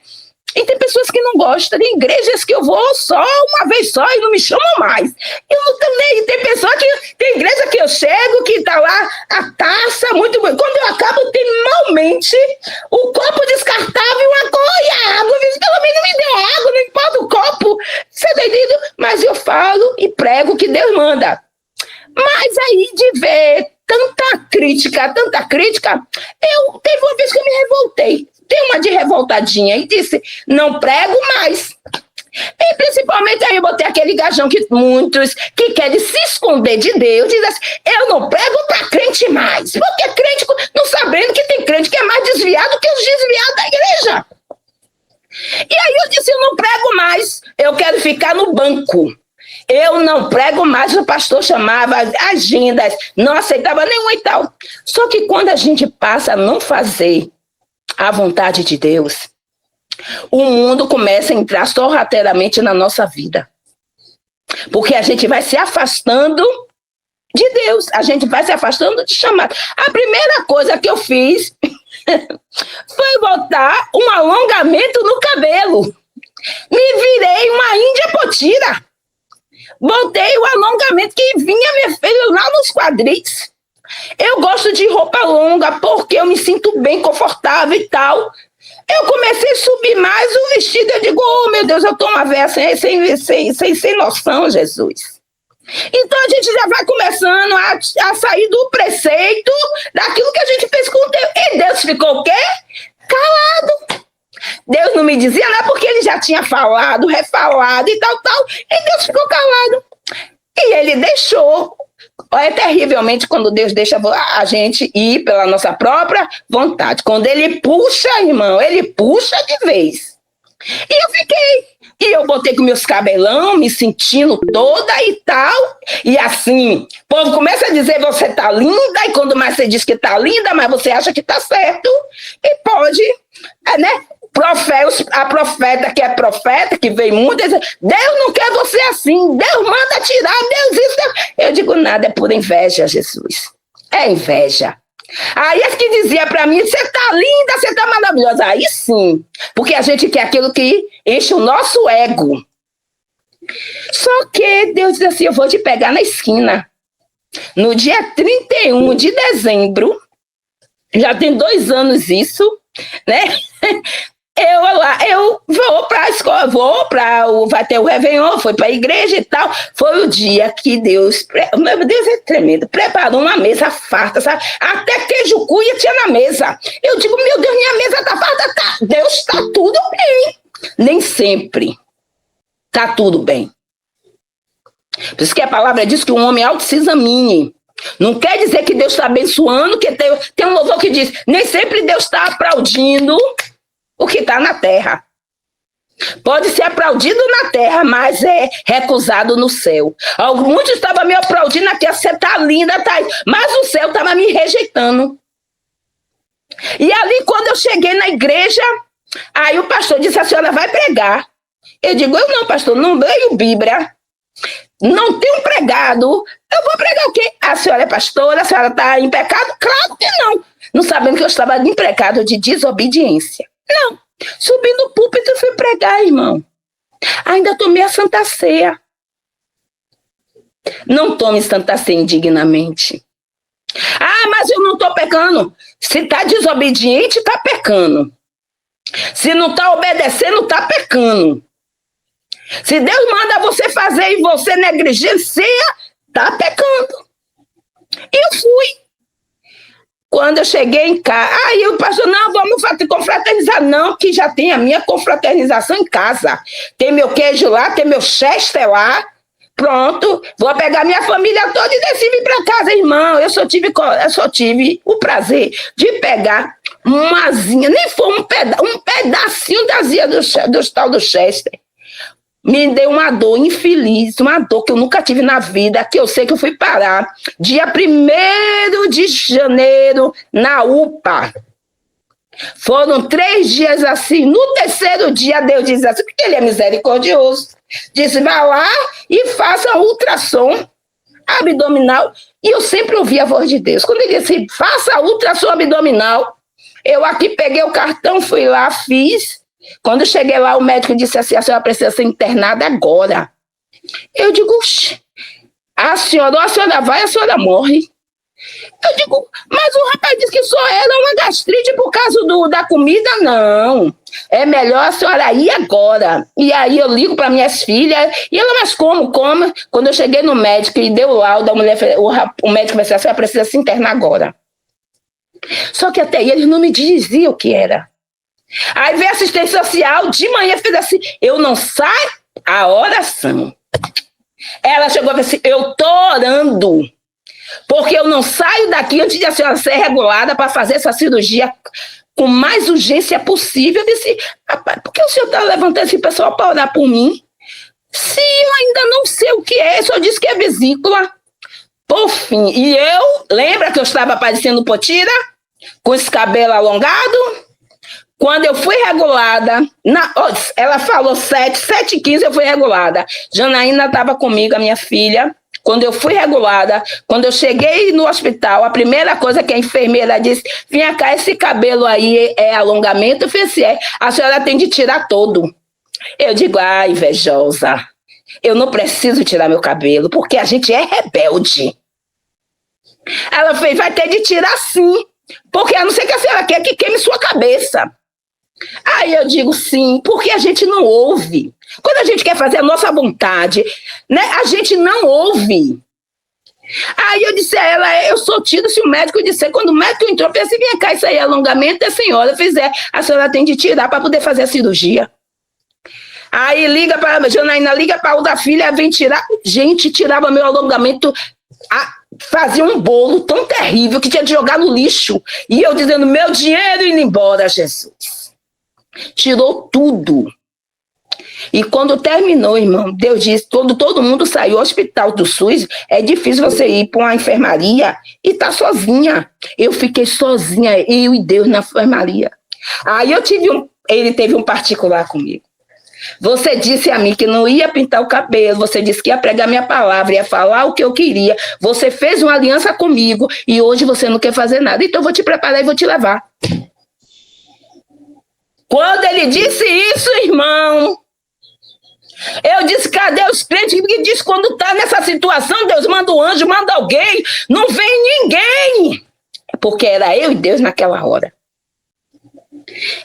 E tem pessoas que não gostam, tem igrejas que eu vou só uma vez só e não me chamam mais. Eu não também. Tem pessoa tem igreja que eu chego, que tá lá a taça, muito bom. Quando eu acabo, tem malmente o copo descartável, uma coisa, água. Pelo menos me deu água, não importa o copo. Você tá entendendo? Mas eu falo e prego o que Deus manda. Mas aí de ver tanta crítica, teve uma vez que eu me revoltei. Dei uma de revoltadinha e disse, não prego mais. E principalmente aí eu botei aquele gajão que muitos que querem se esconder de Deus, dizem assim, eu não prego para crente mais. Porque crente, não sabendo que tem crente que é mais desviado que os desviados da igreja. E aí eu disse, eu não prego mais, eu quero ficar no banco. Eu não prego mais, o pastor chamava agendas, não aceitava nenhuma e tal. Só que quando a gente passa a não fazer a vontade de Deus, o mundo começa a entrar sorrateiramente na nossa vida. Porque a gente vai se afastando de Deus. A gente vai se afastando de chamado. A primeira coisa que eu fiz foi botar um alongamento no cabelo. Me virei uma índia potira. Botei o alongamento que vinha, minha filha, lá nos quadris. Eu gosto de roupa longa porque eu me sinto bem confortável e tal. Eu comecei a subir mais o vestido. Eu digo, oh, meu Deus, eu tô uma véia sem noção, Jesus. Então a gente já vai começando a sair do preceito daquilo que a gente fez com Deus. E Deus ficou o quê? Calado. Deus não me dizia nada porque ele já tinha falado, refalado e tal. E Deus ficou calado. E ele deixou. É terrivelmente quando Deus deixa a gente ir pela nossa própria vontade. Quando ele puxa, irmão, ele puxa de vez. E eu fiquei. E eu botei com meus cabelão, me sentindo toda e tal. E assim, o povo começa a dizer, você tá linda. E quando mais você diz que tá linda, mas você acha que tá certo. E pode, né? A profeta, que veio muito, diz, Deus não quer você assim. Deus manda tirar, Deus isso. Deus. Eu digo, nada, é por inveja, Jesus. É inveja. Aí as que dizia para mim, você tá linda, você tá maravilhosa. Aí sim, porque a gente quer aquilo que enche o nosso ego. Só que Deus disse assim, eu vou te pegar na esquina. No dia 31 de dezembro, já tem 2 anos isso, né? Eu vou para a escola, vai ter o Réveillon, foi para a igreja e tal. Foi o dia que Deus, meu Deus, é tremendo, preparou uma mesa farta, sabe? Até queijo cuia tinha na mesa. Eu digo, meu Deus, minha mesa tá farta, tá. Deus está tudo bem. Nem sempre tá tudo bem. Por isso que a palavra diz que o homem auto se examine. Não quer dizer que Deus está abençoando, que tem um louvor que diz, nem sempre Deus está aplaudindo o que está na terra. Pode ser aplaudido na terra, mas é recusado no céu. Muitos estavam me aplaudindo aqui, você tá linda, tá, mas o céu estava me rejeitando. E ali, quando eu cheguei na igreja, aí o pastor disse, a senhora vai pregar. Eu digo, eu não, pastor, não leio Bíblia. Não tenho pregado. Eu vou pregar o quê? A senhora é pastora, a senhora está em pecado? Claro que não. Não sabendo que eu estava em pecado de desobediência. Não. Subi no púlpito e fui pregar, irmão. Ainda tomei a Santa Ceia. Não tome Santa Ceia indignamente. Ah, mas eu não estou pecando. Se está desobediente, está pecando. Se não está obedecendo, está pecando. Se Deus manda você fazer e você negligencia, está pecando. E eu fui. Quando eu cheguei em casa, aí o pastor, não, vamos confraternizar. Não, que já tem a minha confraternização em casa. Tem meu queijo lá, tem meu chester lá. Pronto, vou pegar minha família toda e desci vir para casa, irmão. Eu só tive o prazer de pegar uma asinha, nem foi um pedacinho da azia do tal do chester. Me deu uma dor infeliz, uma dor que eu nunca tive na vida, que eu sei que eu fui parar dia 1º de janeiro na UPA. Foram 3 dias assim. No 3º dia, Deus diz assim, porque ele é misericordioso. Disse, vá lá e faça ultrassom abdominal. E eu sempre ouvi a voz de Deus. Quando ele disse, faça ultrassom abdominal, eu aqui peguei o cartão, fui lá, fiz. Quando cheguei lá, o médico disse assim, a senhora precisa ser internada agora. Eu digo, a senhora vai, a senhora morre. Eu digo, mas o rapaz disse que só era uma gastrite por causa da comida. Não, é melhor a senhora ir agora. E aí eu ligo para minhas filhas, e ela, mas como? Quando eu cheguei no médico e deu o laudo, o médico vai dizer, a senhora precisa se internar agora. Só que até aí eles não me diziam o que era. Aí veio a assistência social, de manhã fez assim, eu não saio a oração. Ela chegou e falou assim, eu tô orando, porque eu não saio daqui antes de a senhora ser regulada para fazer essa cirurgia com mais urgência possível. Eu disse, rapaz, por que o senhor está levantando esse pessoal para orar por mim? Se eu ainda não sei o que é, só disse que é vesícula. Por fim, e eu, lembra que eu estava parecendo potira? Com esse cabelo alongado? Quando eu fui regulada, ela falou 7h15 eu fui regulada. Janaína estava comigo, a minha filha, Quando eu fui regulada, quando eu cheguei no hospital, a primeira coisa que a enfermeira disse, vinha cá, esse cabelo aí é alongamento? Eu falei assim, a senhora tem de tirar todo. Eu digo, invejosa, eu não preciso tirar meu cabelo, porque a gente é rebelde. Ela fez, vai ter de tirar sim, porque a não ser que a senhora quer que queime sua cabeça. Aí eu digo sim, porque a gente não ouve. Quando a gente quer fazer a nossa vontade, né, a gente não ouve. Aí eu disse a ela, eu sou tido se o médico disser, quando o médico entrou, eu pensei, vem cá, isso aí é alongamento, a senhora fizer, a senhora tem de tirar para poder fazer a cirurgia. Aí liga para a Janaína, liga para outra filha, vem tirar. Gente, tirava meu alongamento, fazia um bolo tão terrível que tinha de jogar no lixo. E eu dizendo, meu dinheiro indo embora, Jesus. Tirou tudo. E quando terminou, irmão, Deus disse, todo mundo saiu. O hospital do SUS, é difícil você ir para uma enfermaria e tá sozinha. Eu fiquei sozinha, eu e Deus na enfermaria. Aí ele teve um particular comigo. Você disse a mim que não ia pintar o cabelo, você disse que ia pregar minha palavra, ia falar o que eu queria. Você fez uma aliança comigo e hoje você não quer fazer nada. Então eu vou te preparar e vou te levar. Quando ele disse isso, irmão, eu disse, cadê os crentes que diz quando está nessa situação, Deus manda um anjo, manda alguém, não vem ninguém. Porque era eu e Deus naquela hora.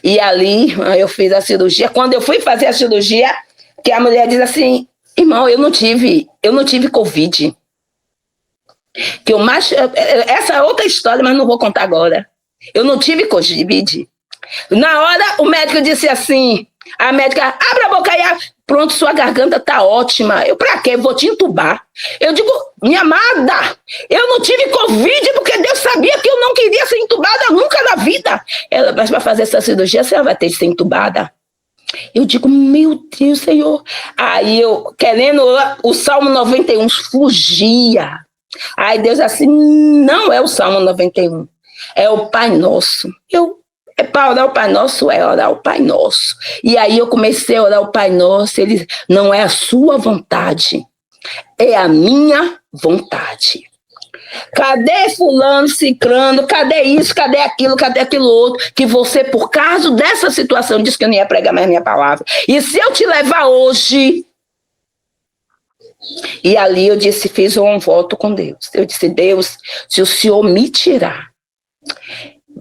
E ali eu fiz a cirurgia. Quando eu fui fazer a cirurgia, que a mulher diz assim, irmão, eu não tive Covid. Essa é outra história, mas não vou contar agora. Eu não tive Covid. Na hora, o médico disse assim, a médica, abre a boca aí, pronto, sua garganta tá ótima. Eu, pra quê? Vou te entubar. Eu digo, minha amada, eu não tive Covid porque Deus sabia que eu não queria ser entubada nunca na vida. Ela, mas para fazer essa cirurgia, você vai ter de ser entubada. Eu digo, meu Deus, Senhor. Aí eu, querendo, o Salmo 91 fugia. Aí Deus assim, não é o Salmo 91, é o Pai Nosso. Para orar o Pai Nosso, é orar o Pai Nosso. E aí eu comecei a orar o Pai Nosso, ele não é a sua vontade, é a minha vontade. Cadê fulano, ciclano, cadê isso, cadê aquilo outro, que você, por causa dessa situação, disse que eu não ia pregar mais minha palavra. E se eu te levar hoje... E ali eu disse, fiz um voto com Deus. Eu disse, Deus, se o Senhor me tirar,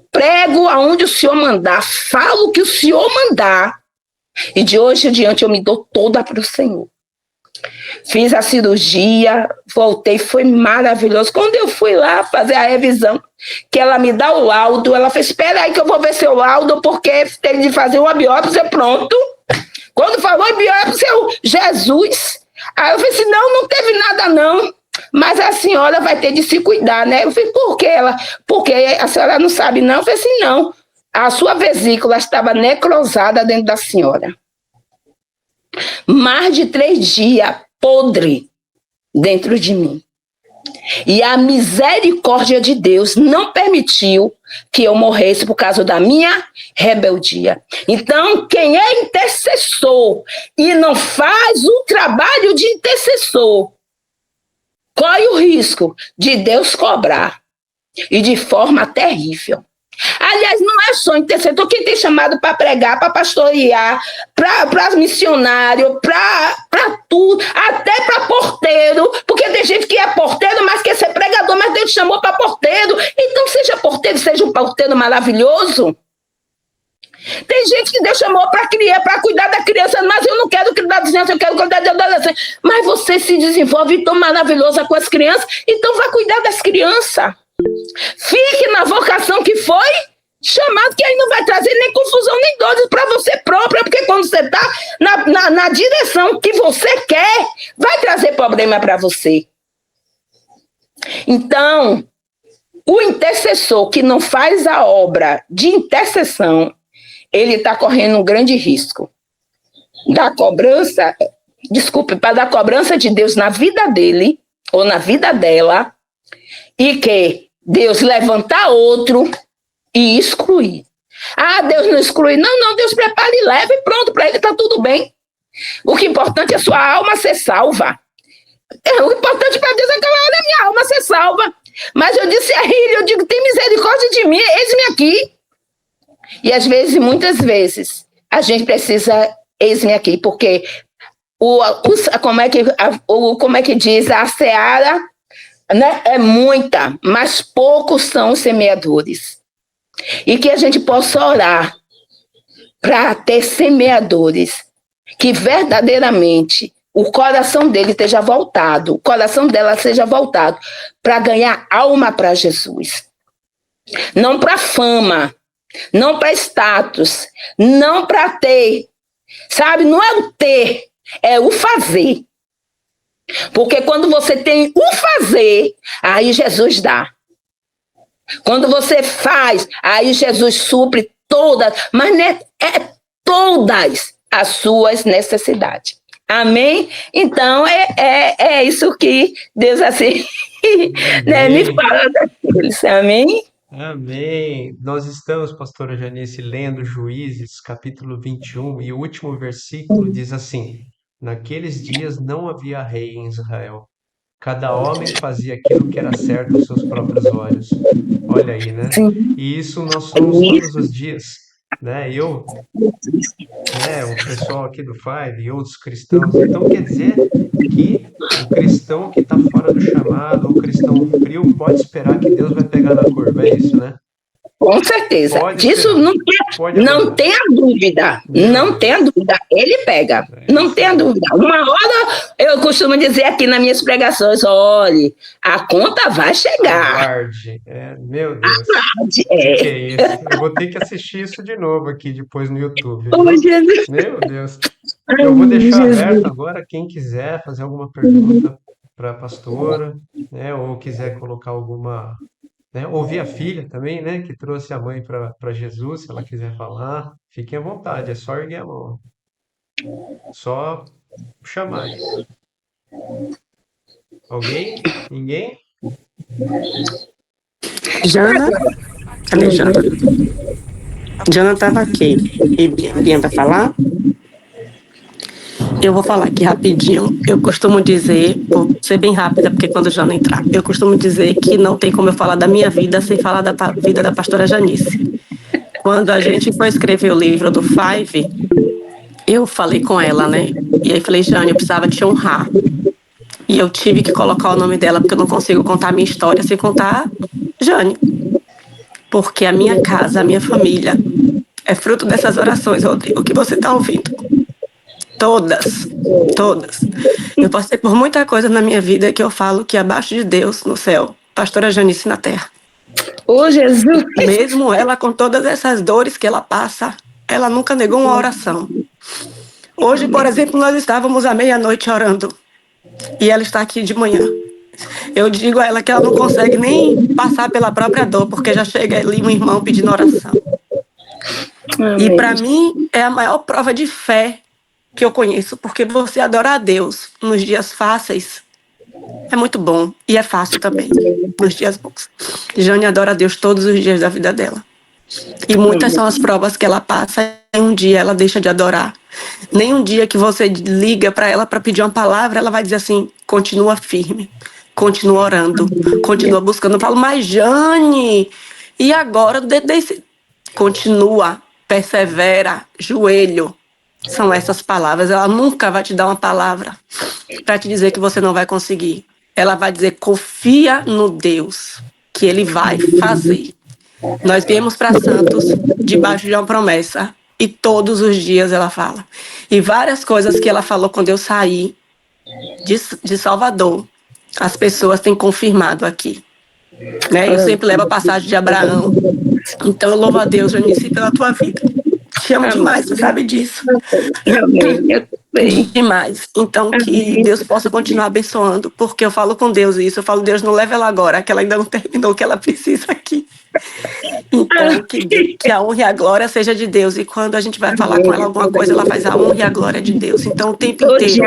prego aonde o Senhor mandar, falo o que o Senhor mandar, e de hoje em diante eu me dou toda para o Senhor. Fiz a cirurgia, voltei, foi maravilhoso. Quando eu fui lá fazer a revisão, que ela me dá o laudo, ela fez, espera aí que eu vou ver seu laudo, porque tem de fazer uma biópsia, pronto. Quando falou em biópsia, Jesus. Aí eu falei assim, não teve nada não. Mas a senhora vai ter de se cuidar, né? Eu falei, por quê? Porque a senhora não sabe, não? Eu falei assim, não. A sua vesícula estava necrosada dentro da senhora. Mais de 3 dias, podre, dentro de mim. E a misericórdia de Deus não permitiu que eu morresse por causa da minha rebeldia. Então, quem é intercessor e não faz o trabalho de intercessor, corre o risco de Deus cobrar, e de forma terrível. Aliás, não é só intercessor, quem tem chamado para pregar, para pastorear, para missionário, para tudo, até para porteiro, porque tem gente que é porteiro, mas quer ser pregador, mas Deus chamou para porteiro. Então seja porteiro, seja um porteiro maravilhoso. Tem gente que Deus chamou para criar, para cuidar da criança, mas eu não quero cuidar da criança, eu quero cuidar de adolescente. Mas você se desenvolve tão maravilhosa com as crianças, então vai cuidar das crianças. Fique na vocação que foi chamado, que aí não vai trazer nem confusão, nem dores para você própria, porque quando você está na direção que você quer, vai trazer problema para você. Então, o intercessor que não faz a obra de intercessão, ele está correndo um grande risco da cobrança, da cobrança de Deus na vida dele, ou na vida dela, e que Deus levantar outro e excluir. Deus não exclui. Não, Deus prepara e leva e pronto, para ele está tudo bem. O que é importante é a sua alma ser salva. O importante para Deus é aquela hora a minha alma ser salva. Mas eu disse a ele, eu digo, tem misericórdia de mim, eis-me aqui. E às vezes, muitas vezes, a gente precisa, eis-me aqui, porque como é que diz, a seara, né, é muita, mas poucos são os semeadores. E que a gente possa orar para ter semeadores que verdadeiramente o coração dele esteja voltado, o coração dela seja voltado para ganhar alma para Jesus. Não para fama, não para status, não para ter, sabe? Não é o ter, é o fazer. Porque quando você tem o fazer, aí Jesus dá. Quando você faz, aí Jesus supre todas, mas todas as suas necessidades. Amém? Então, é isso que Deus assim né, me fala daqueles. Amém? Amém. Nós estamos, pastora Janice, lendo Juízes, capítulo 21, e o último versículo diz assim: Naqueles dias não havia rei em Israel. Cada homem fazia aquilo que era certo aos seus próprios olhos. Olha aí, né? Sim. E isso nós somos todos os dias, né? O pessoal aqui do Five e outros cristãos. Então quer dizer que o cristão que está fora do chamado, o cristão frio, pode esperar que Deus vai pegar na curva, é isso, né? Com certeza. Pode Disso esperar, pode não aguardar. tenha dúvida. Meu Não Deus. tenha dúvida. Ele pega. É Não isso tenha aí. dúvida. Uma hora, eu costumo dizer aqui nas minhas pregações, olhe, a conta vai chegar. Aguarde. Meu Deus. É. Que é isso? Eu vou ter que assistir isso de novo aqui depois no YouTube, Oh, viu? Jesus. Meu Deus. Ai, Eu vou deixar Jesus. aberto agora quem quiser fazer alguma pergunta para a pastora, né? Ou quiser colocar alguma, né? Ouvir a filha também, né? Que trouxe a mãe para Jesus, se ela quiser falar, fiquem à vontade, é só erguer a mão, só chamar aí. Alguém? Ninguém? Jana, cadê Jana? Jana estava aqui. E Bianca vai falar? Eu vou falar aqui rapidinho. Eu costumo dizer, vou ser bem rápida, porque quando Jana entrar, eu costumo dizer que não tem como eu falar da minha vida sem falar da vida da pastora Janice. Quando a gente foi escrever o livro do Five, eu falei com ela, né? E aí falei, Jane, eu precisava te honrar. E eu tive que colocar o nome dela, porque eu não consigo contar a minha história sem contar Jane. Porque a minha casa, a minha família, é fruto dessas orações, Rodrigo, que você está ouvindo. Todas, todas. Eu passei por muita coisa na minha vida que eu falo que abaixo de Deus, no céu, pastora Janice na terra. Oh, Jesus. Mesmo ela com todas essas dores que ela passa, ela nunca negou uma oração. Hoje, por exemplo, nós estávamos à meia-noite orando. E ela está aqui de manhã. Eu digo a ela que ela não consegue nem passar pela própria dor, porque já chega ali um irmão pedindo oração. E para mim é a maior prova de fé que eu conheço, porque você adorar a Deus nos dias fáceis é muito bom e é fácil também nos dias bons. Jane adora a Deus todos os dias da vida dela. E muitas são as provas que ela passa e um dia ela deixa de adorar. Nem um dia que você liga para ela para pedir uma palavra, ela vai dizer assim, continua firme, continua orando, continua buscando. Eu falo, mas Jane, e agora? Continua, persevera, joelho. São essas palavras. Ela nunca vai te dar uma palavra para te dizer que você não vai conseguir. Ela vai dizer, confia no Deus, que Ele vai fazer. Nós viemos para Santos debaixo de uma promessa e todos os dias ela fala. E várias coisas que ela falou quando eu saí de Salvador, as pessoas têm confirmado aqui. Né? Eu sempre levo a passagem de Abraão. Então eu louvo a Deus, Janice, pela tua vida. Te amo demais, você sabe disso. Demais. Então que Deus possa continuar abençoando, porque eu falo com Deus isso, eu falo, Deus, não leva ela agora, que ela ainda não terminou o que ela precisa aqui. Então, que a honra e a glória seja de Deus. E quando a gente vai falar com ela alguma coisa, ela faz a honra e a glória de Deus. Então, o tempo inteiro,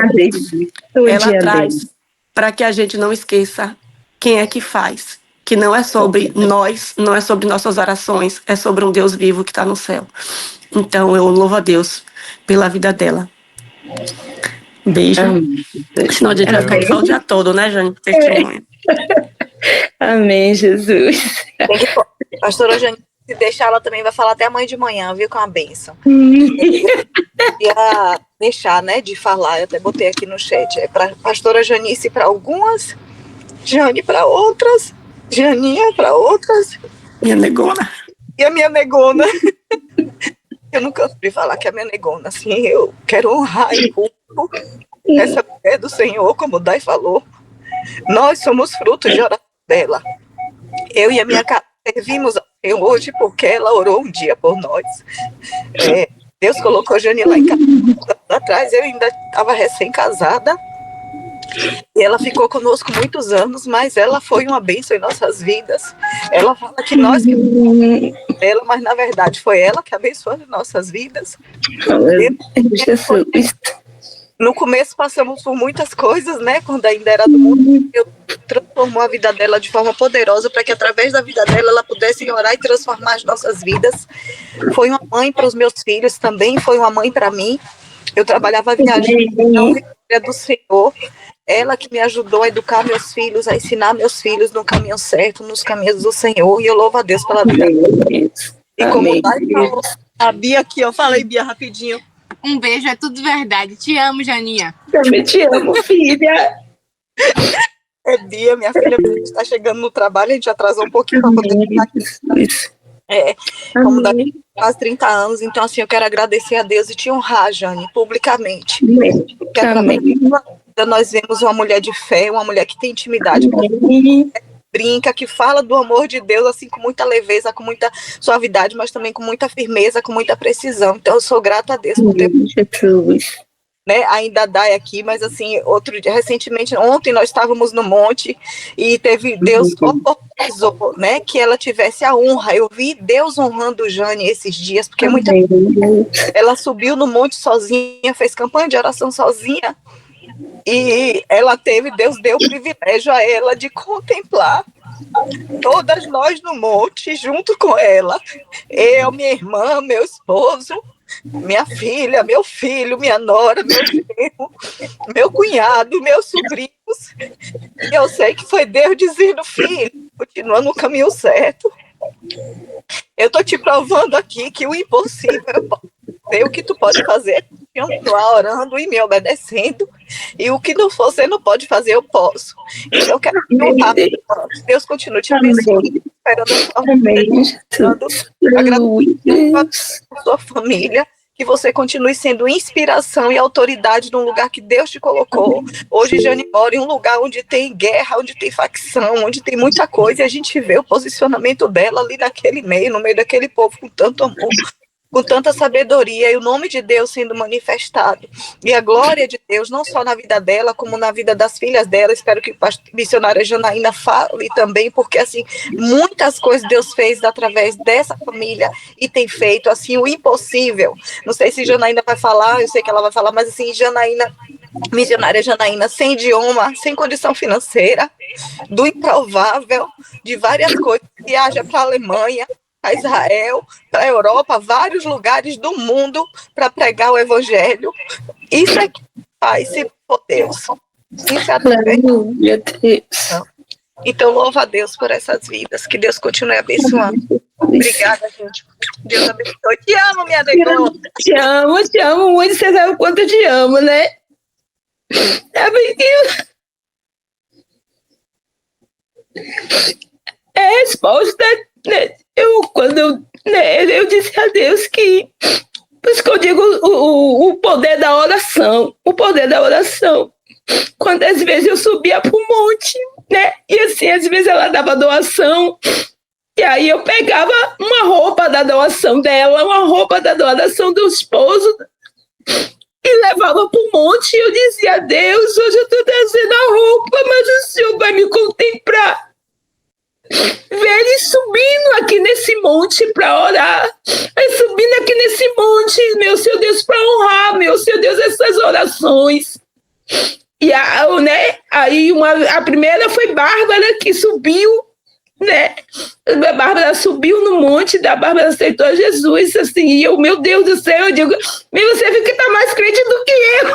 ela traz para que a gente não esqueça quem é que faz. Que não é sobre nós, não é sobre nossas orações, é sobre um Deus vivo que está no céu. Então, eu louvo a Deus pela vida dela. Beijo. Senão a gente vai ficar aqui só o dia todo, né, Jane? Testemunha. Amém, Jesus. Pastora Jane, se deixar, ela também vai falar até amanhã de manhã, viu? Com a bênção. Ia deixar, né, de falar, eu até botei aqui no chat. É para pastora Janice para algumas, Jane para outras, Janinha para outras. Minha negona. E a minha negona. Eu não canso de falar que a minha negona, assim, eu quero honrar em público essa mulher do Senhor, como o Dai falou. Nós somos frutos de oração dela. Eu e a minha casa servimos ao Senhor hoje porque ela orou um dia por nós. Deus colocou a Jane lá em casa atrás, eu ainda estava recém-casada. E ela ficou conosco muitos anos, mas ela foi uma bênção em nossas vidas. Ela fala que nós que ela, mas na verdade foi ela que abençoou as nossas vidas. No começo passamos por muitas coisas, né? Quando ainda era do mundo, Deus transformou a vida dela de forma poderosa para que através da vida dela ela pudesse orar e transformar as nossas vidas. Foi uma mãe para os meus filhos também, foi uma mãe para mim. Eu trabalhava viajando, então é do Senhor. Ela que me ajudou a educar meus filhos, a ensinar meus filhos no caminho certo, nos caminhos do Senhor. E eu louvo a Deus pela vida dela. E como o Dai falou, a Bia aqui, eu falei, Bia, rapidinho. Um beijo, é tudo verdade. Te amo, Janinha. Também te amo, filha. Bia, minha filha está chegando no trabalho, a gente atrasou um pouquinho para poder ficar aqui. Como Davi faz 30 anos, então assim, eu quero agradecer a Deus e te honrar, Jane, publicamente. Porque através da sua vida nós vemos uma mulher de fé, uma mulher que tem intimidade com Deus, brinca, que fala do amor de Deus, assim, com muita leveza, com muita suavidade, mas também com muita firmeza, com muita precisão. Então eu sou grata a Deus por ter... Né, ainda dá aqui, mas assim, recentemente, ontem nós estávamos no monte e Deus oportunizou, né, que ela tivesse a honra. Eu vi Deus honrando Jane esses dias, porque ela subiu no monte sozinha, fez campanha de oração sozinha, e Deus deu o privilégio a ela de contemplar todas nós no monte, junto com ela, eu, minha irmã, meu esposo, minha filha, meu filho, minha nora, meu genro, meu cunhado, meus sobrinhos. E eu sei que foi Deus dizendo, filho, continua no caminho certo. Eu estou te provando aqui que o impossível é o que tu pode fazer, continuar orando e me obedecendo, e o que não for, você não pode fazer, eu posso. Então eu quero que Deus continue te abençoando, esperando a sua família, que você continue sendo inspiração e autoridade num lugar que Deus te colocou. Hoje, Jane mora em um lugar onde tem guerra, onde tem facção, onde tem muita coisa, e a gente vê o posicionamento dela ali naquele meio, no meio daquele povo com tanto amor, com tanta sabedoria, e o nome de Deus sendo manifestado. E a glória de Deus, não só na vida dela, como na vida das filhas dela. Espero que a missionária Janaína fale também, porque, assim, muitas coisas Deus fez através dessa família e tem feito, assim, o impossível. Não sei se Janaína vai falar, eu sei que ela vai falar, mas, assim, missionária Janaína, sem idioma, sem condição financeira, do improvável, de várias coisas, viaja para a Alemanha, a Israel, para a Europa, vários lugares do mundo para pregar o evangelho. Isso é que faz, se for Deus. Isso é através. Então, louva a Deus por essas vidas. Que Deus continue abençoando. Obrigada, gente. Deus abençoe. Te amo, minha negona. Te amo muito. Você sabe o quanto eu te amo, né? É a resposta, né? Eu disse a Deus que, por isso que eu digo o poder da oração, Quantas vezes eu subia para o monte, né? E assim, às vezes ela dava doação, e aí eu pegava uma roupa da doação dela, uma roupa da doação do esposo, e levava para o monte, e eu dizia, Deus, hoje eu estou trazendo a roupa, mas o Senhor vai me contemplar. Ver ele subindo aqui nesse monte para orar, subindo aqui nesse monte, meu Senhor Deus, para honrar, meu Senhor Deus, essas orações. E aí a primeira foi Bárbara, que subiu, né? A Bárbara subiu no monte, a Bárbara aceitou Jesus, assim, e eu, meu Deus do céu, eu digo, você fica que tá mais crente do que eu.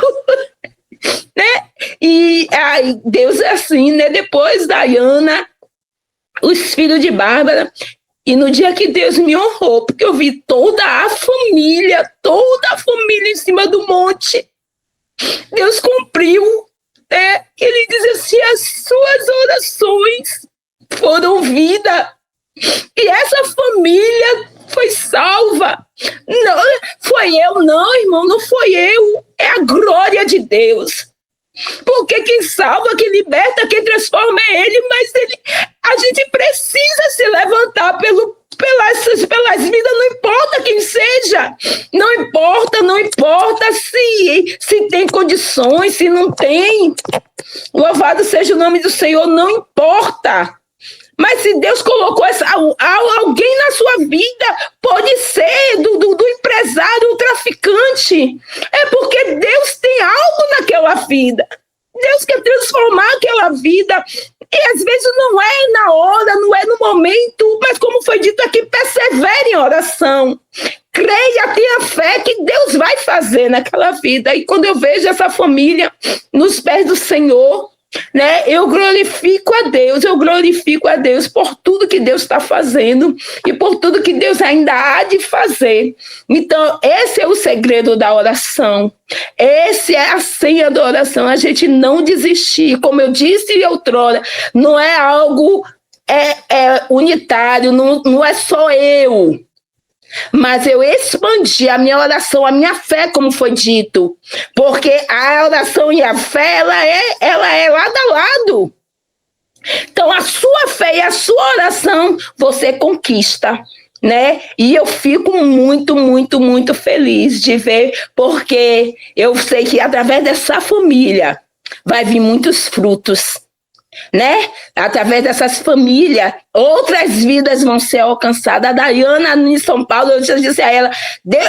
né? E aí, Deus é assim, né? Depois da Ana, os filhos de Bárbara, e no dia que Deus me honrou, porque eu vi toda a família em cima do monte, Deus cumpriu, né? Ele diz assim, as suas orações foram ouvidas, e essa família foi salva. Não foi eu, não, irmão, não foi eu, é a glória de Deus. Porque quem salva, quem liberta, quem transforma é Ele, mas a gente precisa se levantar pelas vidas, não importa quem seja, não importa se tem condições, se não tem, louvado seja o nome do Senhor, não importa. Mas se Deus colocou alguém na sua vida, pode ser do empresário, do traficante, é porque Deus tem algo naquela vida. Deus quer transformar aquela vida. E às vezes não é na hora, não é no momento, mas como foi dito aqui, persevere em oração. Creia, tenha fé que Deus vai fazer naquela vida. E quando eu vejo essa família nos pés do Senhor, né, eu glorifico a Deus por tudo que Deus está fazendo e por tudo que Deus ainda há de fazer. Então, esse é o segredo da oração, esse é a senha da oração, a gente não desistir. Como eu disse outrora, não é algo unitário, não é só eu, mas eu expandi a minha oração, a minha fé, como foi dito, porque a oração e a fé, ela é lado a lado. Então, a sua fé e a sua oração, você conquista, né? E eu fico muito, muito, muito feliz de ver, porque eu sei que através dessa família vai vir muitos frutos, né? Através dessas famílias, outras vidas vão ser alcançadas. A Dayana, em São Paulo, eu já disse a ela,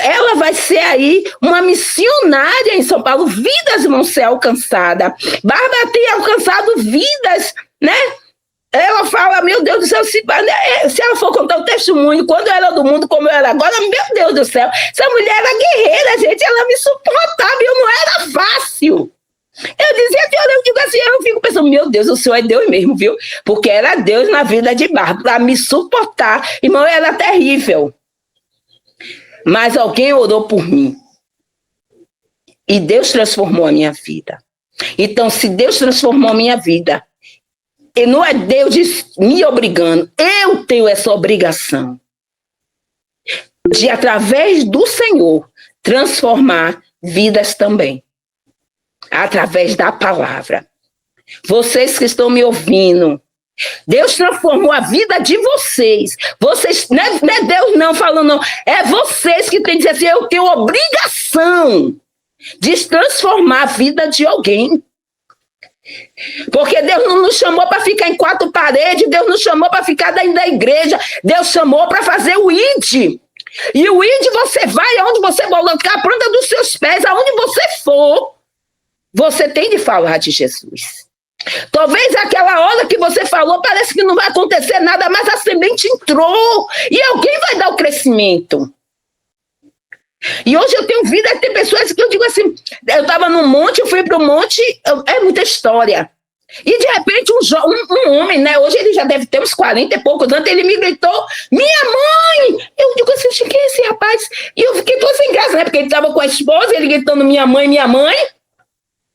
ela vai ser aí uma missionária em São Paulo, vidas vão ser alcançadas. Bárbara tem alcançado vidas, né? Ela fala, meu Deus do céu, se ela for contar o testemunho, quando eu era do mundo como eu era agora, meu Deus do céu, essa mulher era guerreira, gente, ela me suportava, eu não era fácil. Eu dizia que eu digo assim, eu fico pensando, meu Deus, o Senhor é Deus mesmo, viu? Porque era Deus na vida de Bárbara, para me suportar. Irmão, era terrível. Mas alguém orou por mim. E Deus transformou a minha vida. Então, se Deus transformou a minha vida, e não é Deus me obrigando, eu tenho essa obrigação de, através do Senhor, transformar vidas também. Através da palavra. Vocês que estão me ouvindo, Deus transformou a vida de vocês. Vocês, não é Deus não falando, não. É vocês que têm que dizer assim, eu tenho obrigação de transformar a vida de alguém. Porque Deus não nos chamou para ficar em quatro paredes, Deus nos chamou para ficar dentro da igreja, Deus chamou para fazer o ID. E o ID você vai aonde você colocar a planta dos seus pés, aonde você for. Você tem de falar de Jesus. Talvez aquela hora que você falou, parece que não vai acontecer nada, mas a semente entrou e alguém vai dar o crescimento. E hoje eu tenho vida, tem pessoas que eu digo assim, eu estava no monte, eu fui para o monte, é muita história. E de repente um homem, né, hoje ele já deve ter uns 40 e poucos anos, ele me gritou, minha mãe! Eu digo assim, quem é esse rapaz? E eu fiquei toda sem graça, né, porque ele estava com a esposa, ele gritando minha mãe, minha mãe.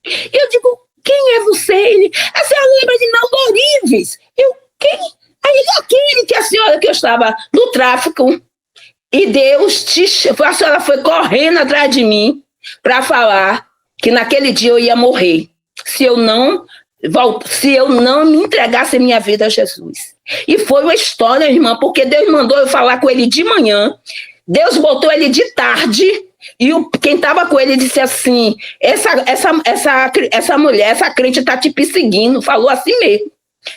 E eu digo, quem é você? Ele, a senhora lembra de Naldo Orives? Eu, quem? Aí ele, aquele que a senhora que eu estava no tráfico. E Deus, a senhora foi correndo atrás de mim para falar que naquele dia eu ia morrer. Se eu não me entregasse minha vida a Jesus. E foi uma história, irmã, porque Deus mandou eu falar com ele de manhã. Deus botou ele de tarde. E quem estava com ele disse assim, essa mulher, essa crente está te perseguindo, falou assim mesmo,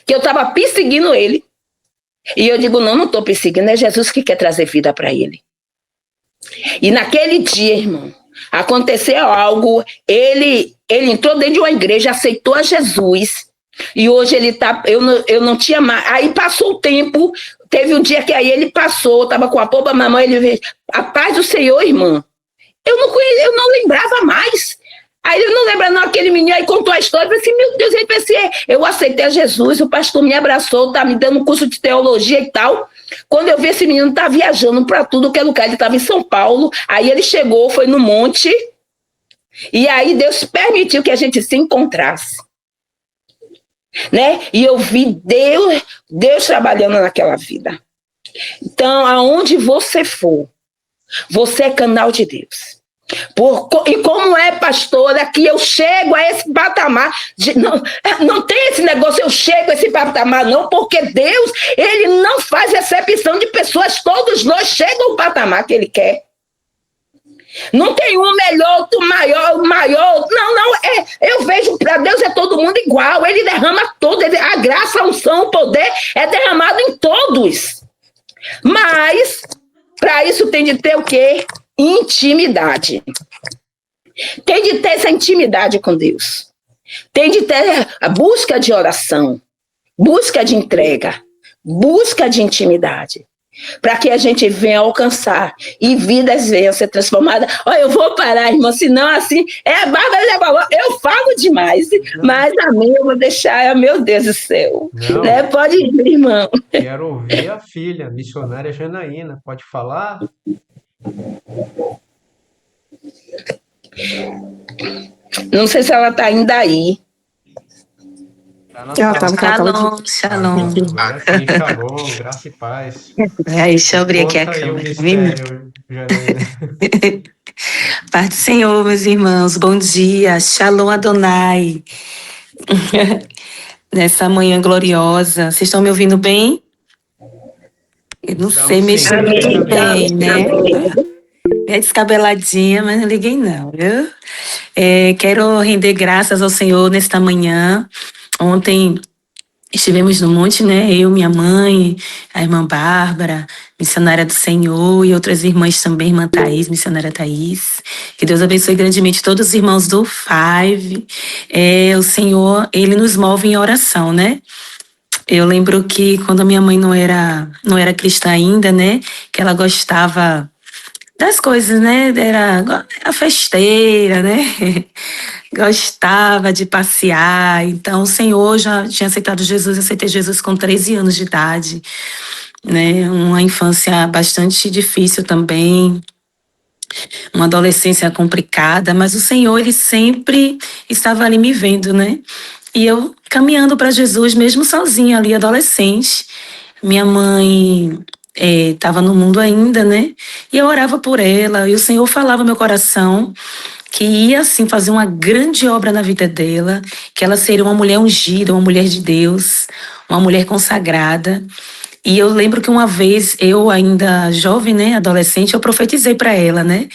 que eu estava perseguindo ele. E eu digo, não estou perseguindo, é Jesus que quer trazer vida para ele. E naquele dia, irmão, aconteceu algo, ele entrou dentro de uma igreja, aceitou a Jesus, e hoje ele está, eu não tinha mais, aí passou o tempo, teve um dia que aí ele passou, estava com a polpa na mão, ele veio, a paz do Senhor, irmã. Eu não lembrava mais. Aí ele não lembra não, aquele menino aí contou a história, eu falei assim, meu Deus, ele pensei, eu aceitei a Jesus, o pastor me abraçou, tá me dando um curso de teologia e tal. Quando eu vi esse menino tá viajando para tudo que é lugar, ele estava em São Paulo, aí ele chegou, foi no monte, e aí Deus permitiu que a gente se encontrasse. Né? E eu vi Deus trabalhando naquela vida. Então, aonde você for, você é canal de Deus. E como é, pastora, que eu chego a esse patamar, não tem esse negócio, eu chego a esse patamar, não, porque Deus, ele não faz exceção de pessoas, todos nós chegamos ao patamar que ele quer. Não tem um melhor, outro maior. Não, eu vejo para Deus é todo mundo igual, ele derrama todo, a graça, a unção, o poder é derramado em todos. Mas, para isso tem de ter o quê? Intimidade. Tem de ter essa intimidade com Deus. Tem de ter a busca de oração, busca de entrega, busca de intimidade, para que a gente venha alcançar e vidas venham ser transformadas. Olha, eu vou parar, irmão, senão assim, a Bárbara já falou, eu falo demais, mas a mim eu vou deixar, meu Deus do céu. Né? Pode ir, irmão. Quero ouvir a filha, missionária Janaína, pode falar? Não sei se ela está ainda aí. Shalom, shalom. Shalom, graça e paz. Deixa eu abrir aqui a câmera. Paz do Senhor, meus irmãos, bom dia. Shalom Adonai. Nessa manhã gloriosa. Vocês estão me ouvindo bem? Eu não sei mexer muito bem, né? É descabeladinha, mas não liguei não, viu? Quero render graças ao Senhor nesta manhã. Ontem estivemos no monte, né? Eu, minha mãe, a irmã Bárbara, missionária do Senhor, e outras irmãs também, irmã Thaís, missionária Thaís. Que Deus abençoe grandemente todos os irmãos do Five. O Senhor, Ele nos move em oração, né? Eu lembro que quando a minha mãe não era cristã ainda, né? Que ela gostava das coisas, né? Era a festeira, né? Gostava de passear. Então, o Senhor já tinha aceitado Jesus. Eu aceitei Jesus com 13 anos de idade, né? Uma infância bastante difícil também, uma adolescência complicada, mas o Senhor, Ele sempre estava ali me vendo, né? E eu caminhando para Jesus, mesmo sozinha ali, adolescente. Minha mãe estava no mundo ainda, né? E eu orava por ela, e o Senhor falava no meu coração que ia, assim, fazer uma grande obra na vida dela, que ela seria uma mulher ungida, uma mulher de Deus, uma mulher consagrada. E eu lembro que uma vez, eu ainda jovem, né, adolescente, eu profetizei para ela, né?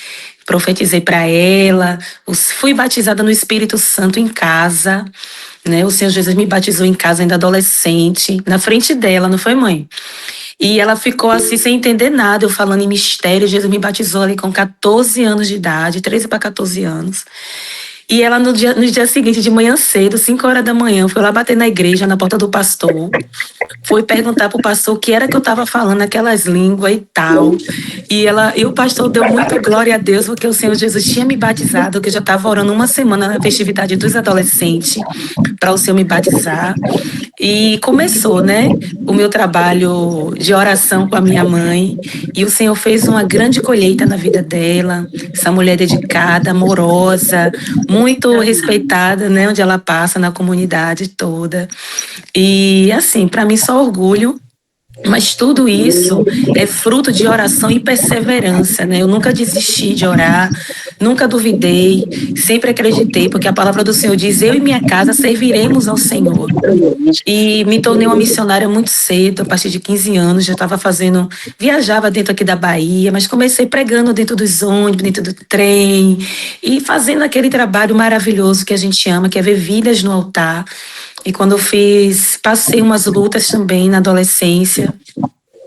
Profetizei para ela, fui batizada no Espírito Santo em casa, né? O Senhor Jesus me batizou em casa ainda adolescente, na frente dela, não foi, mãe? E ela ficou assim, sem entender nada, eu falando em mistério. Jesus me batizou ali com 14 anos de idade, 13 para 14 anos. E ela, no dia seguinte, de manhã cedo, 5 horas da manhã, foi lá bater na igreja, na porta do pastor. Foi perguntar pro pastor o que era que eu estava falando, aquelas línguas e tal. E o pastor deu muito glória a Deus, porque o Senhor Jesus tinha me batizado, que eu já estava orando uma semana na festividade dos adolescentes, para o Senhor me batizar. E começou, né, o meu trabalho de oração com a minha mãe. E o Senhor fez uma grande colheita na vida dela. Essa mulher dedicada, amorosa, muito respeitada, né, onde ela passa, na comunidade toda. E, assim, para mim só orgulho. Mas tudo isso é fruto de oração e perseverança, né? Eu nunca desisti de orar, nunca duvidei, sempre acreditei, porque a palavra do Senhor diz, eu e minha casa serviremos ao Senhor. E me tornei uma missionária muito cedo, a partir de 15 anos, já estava viajava dentro aqui da Bahia, mas comecei pregando dentro dos ônibus, dentro do trem, e fazendo aquele trabalho maravilhoso que a gente ama, que é ver vidas no altar. E quando eu passei umas lutas também na adolescência,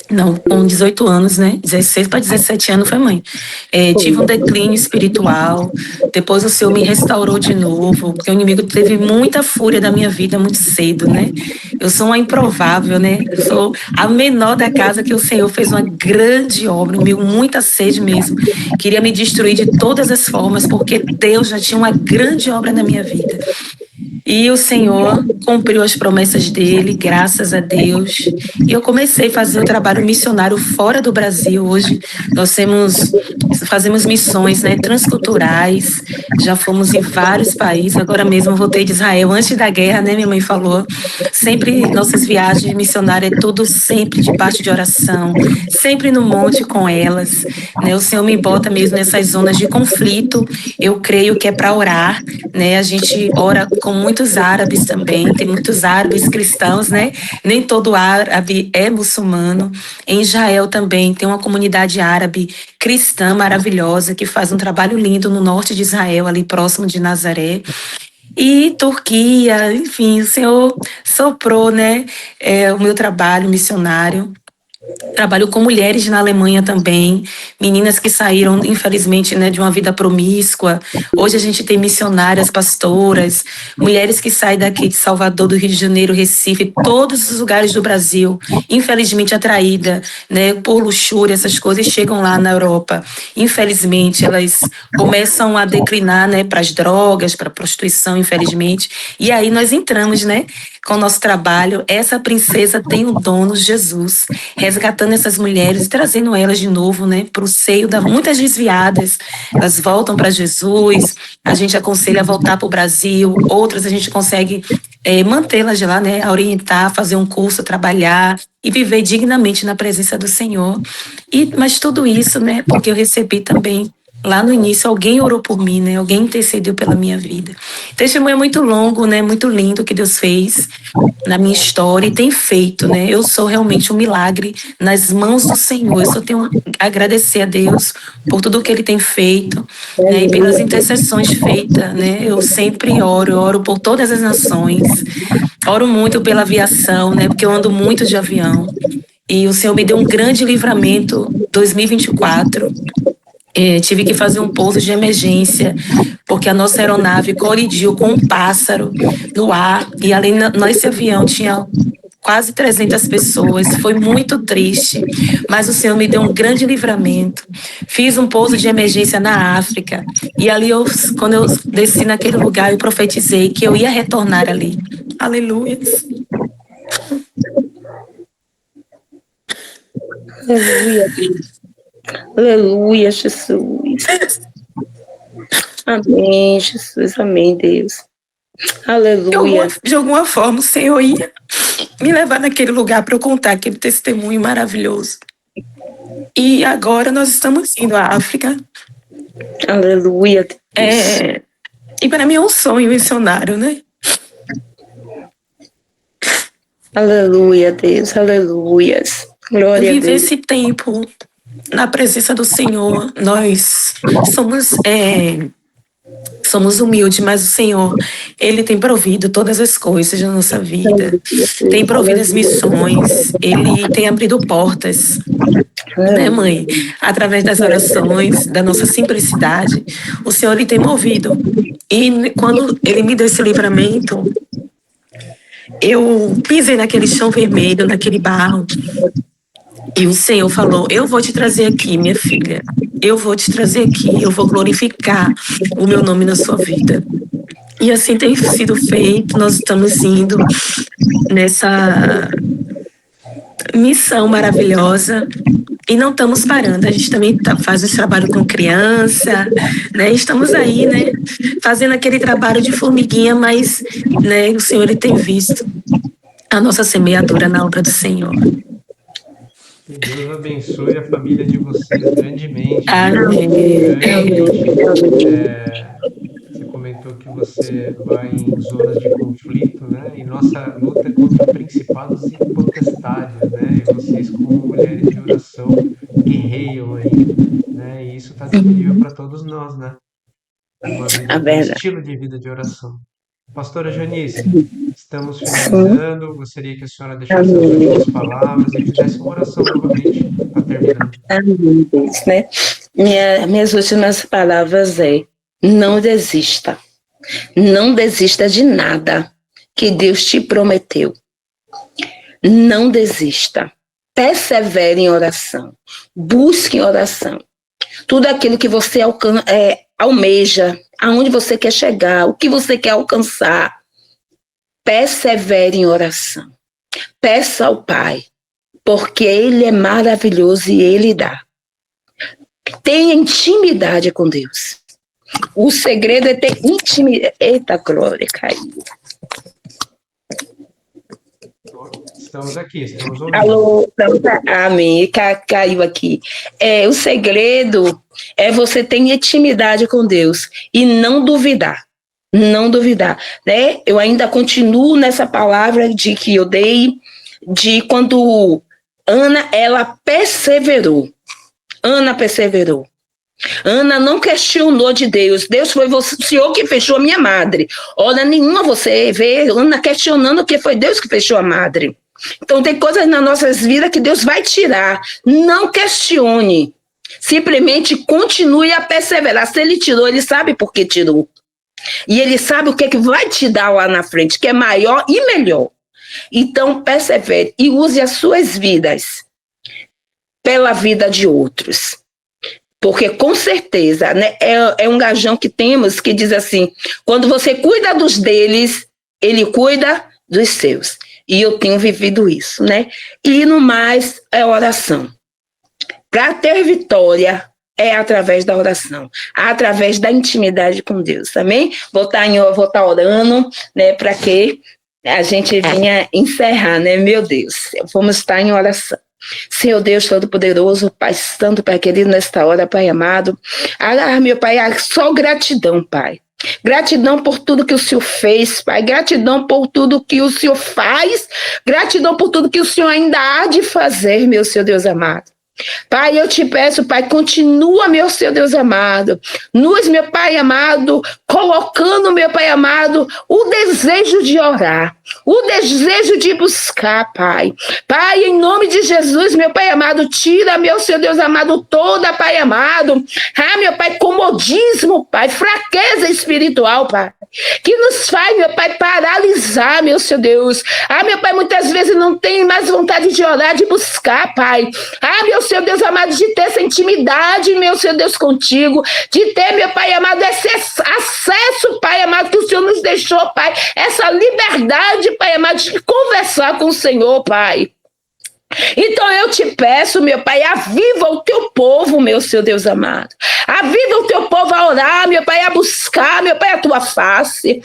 Não, com 18 anos, né? 16 para 17 anos foi mãe. Tive um declínio espiritual. Depois o Senhor me restaurou de novo, porque o inimigo teve muita fúria da minha vida muito cedo, né? Eu sou uma improvável, né? Eu sou a menor da casa que o Senhor fez uma grande obra, muita sede mesmo. Queria me destruir de todas as formas, porque Deus já tinha uma grande obra na minha vida. E o Senhor cumpriu as promessas dele, graças a Deus. E eu comecei a fazer o trabalho missionário fora do Brasil. Hoje nós fazemos missões, né, transculturais. Já fomos em vários países. Agora mesmo eu voltei de Israel antes da guerra, né? Minha mãe falou. Sempre nossas viagens missionárias é tudo sempre debaixo de oração, sempre no monte com elas. Né? O Senhor me bota mesmo nessas zonas de conflito. Eu creio que é para orar, né? A gente ora com muitos árabes também, tem muitos árabes cristãos, né? Nem todo árabe é muçulmano. Em Israel também tem uma comunidade árabe cristã maravilhosa que faz um trabalho lindo no norte de Israel, ali próximo de Nazaré. E Turquia, enfim, o Senhor soprou, né, o meu trabalho missionário. Trabalho com mulheres na Alemanha também, meninas que saíram, infelizmente, né, de uma vida promíscua. Hoje a gente tem missionárias, pastoras, mulheres que saem daqui de Salvador, do Rio de Janeiro, Recife, todos os lugares do Brasil, infelizmente atraída, né, por luxúria, essas coisas, chegam lá na Europa. Infelizmente, elas começam a declinar, né, para as drogas, para a prostituição, infelizmente. E aí nós entramos, né, com o nosso trabalho. Essa princesa tem o dono, Jesus, resgatando essas mulheres e trazendo elas de novo, né, para o seio da muitas desviadas. Elas voltam para Jesus, a gente aconselha a voltar para o Brasil, outras a gente consegue mantê-las de lá, né, a orientar, fazer um curso, trabalhar e viver dignamente na presença do Senhor. Mas tudo isso, né, porque eu recebi também lá no início, alguém orou por mim, né? Alguém intercedeu pela minha vida. Testemunho é muito longo, né? Muito lindo que Deus fez na minha história e tem feito, né? Eu sou realmente um milagre nas mãos do Senhor. Eu só tenho a agradecer a Deus por tudo que Ele tem feito, né? E pelas intercessões feitas, né? Eu sempre oro, eu oro por todas as nações. Oro muito pela aviação, né? Porque eu ando muito de avião. E o Senhor me deu um grande livramento 2024. Tive que fazer um pouso de emergência, porque a nossa aeronave colidiu com um pássaro no ar, e além nesse avião tinha quase 300 pessoas. Foi muito triste, mas o Senhor me deu um grande livramento. Fiz um pouso de emergência na África, e ali, quando eu desci naquele lugar, eu profetizei que eu ia retornar ali. Aleluia. Aleluia, Deus. Aleluia, Jesus. Amém, Jesus. Amém, Deus. Aleluia. De alguma forma, o Senhor ia me levar naquele lugar para eu contar aquele testemunho maravilhoso. E agora nós estamos indo à África. Aleluia, Deus. E para mim é um sonho missionário, né? Aleluia, Deus. Aleluia. Glória a Deus. Viver esse tempo na presença do Senhor. Nós somos humildes, mas o Senhor, Ele tem provido todas as coisas na nossa vida. Tem provido as missões. Ele tem abrido portas. Né, mãe? Através das orações, da nossa simplicidade, o Senhor Ele tem movido. E quando Ele me deu esse livramento, eu pisei naquele chão vermelho, naquele barro, e o Senhor falou: eu vou te trazer aqui, minha filha. Eu vou te trazer aqui, eu vou glorificar o meu nome na sua vida. E assim tem sido feito. Nós estamos indo nessa missão maravilhosa e não estamos parando. A gente também faz esse trabalho com criança, né? Estamos aí, né, fazendo aquele trabalho de formiguinha, mas, né, o Senhor Ele tem visto a nossa semeadura na obra do Senhor. Que Deus abençoe a família de vocês grandemente. Amém. Você comentou que você vai em zonas de conflito, né? E nossa luta é contra principados e potestades, né? E vocês, como mulheres de oração, guerreiam aí, né? E isso está disponível para todos nós, né? Um estilo de vida de oração. Pastora Janice, estamos finalizando. Gostaria que a senhora deixasse as últimas palavras e fizesse uma oração novamente para terminar. Amém, Deus, né? Minhas últimas palavras é: não desista. Não desista de nada que Deus te prometeu. Não desista. Persevere em oração. Busque em oração. Tudo aquilo que você almeja, aonde você quer chegar, o que você quer alcançar, persevere em oração. Peça ao Pai, porque Ele é maravilhoso e Ele dá. Tenha intimidade com Deus. O segredo é ter intimidade. Eita, glória, caiu. Estamos aqui, estamos ouvindo. Alô, amém, caiu aqui. O segredo é você ter intimidade com Deus e não duvidar. Não duvidar, né? Eu ainda continuo nessa palavra de que eu dei, de quando Ana, ela perseverou. Ana perseverou. Ana não questionou de Deus. Deus foi o Senhor que fechou a minha madre. Hora nenhuma você vê Ana questionando que foi Deus que fechou a madre. Então tem coisas nas nossas vidas que Deus vai tirar. Não questione. Simplesmente continue a perseverar. Se Ele tirou, Ele sabe por que tirou. E Ele sabe o que é que vai te dar lá na frente, que é maior e melhor. Então persevere e use as suas vidas pela vida de outros. Porque, com certeza, né, é um gajão que temos que diz assim: quando você cuida dos deles, Ele cuida dos seus. E eu tenho vivido isso, né? E no mais, é oração. Para ter vitória, é através da oração, através da intimidade com Deus, amém? Vou estar orando, né, para que a gente venha encerrar, né? Meu Deus, vamos estar em oração. Senhor Deus Todo-Poderoso, Pai Santo, Pai querido, nesta hora, Pai amado, meu Pai, só gratidão, Pai. Gratidão por tudo que o Senhor fez, Pai. Gratidão por tudo que o Senhor faz. Gratidão por tudo que o Senhor ainda há de fazer, meu Senhor Deus amado. Pai, eu te peço, Pai, continua, meu Senhor Deus amado, nos, meu Pai amado, colocando, meu Pai amado, o desejo de orar, o desejo de buscar, Pai. Pai, em nome de Jesus, meu Pai amado, tira, meu Senhor Deus amado, toda, Pai amado, meu Pai, comodismo, Pai, fraqueza espiritual, Pai, que nos faz, meu Pai, paralisar, meu Senhor Deus. Meu Pai, muitas vezes não tem mais vontade de orar, de buscar, Pai. Meu Senhor Deus amado, de ter essa intimidade, meu Senhor Deus, contigo, de ter, meu Pai amado, esse acesso, Pai amado, que o Senhor nos deixou, Pai, essa liberdade, Pai amado, de conversar com o Senhor, Pai. Então eu te peço, meu Pai, aviva o teu povo, meu Senhor Deus amado. Aviva o teu povo a orar, meu Pai, a buscar, meu Pai, a tua face.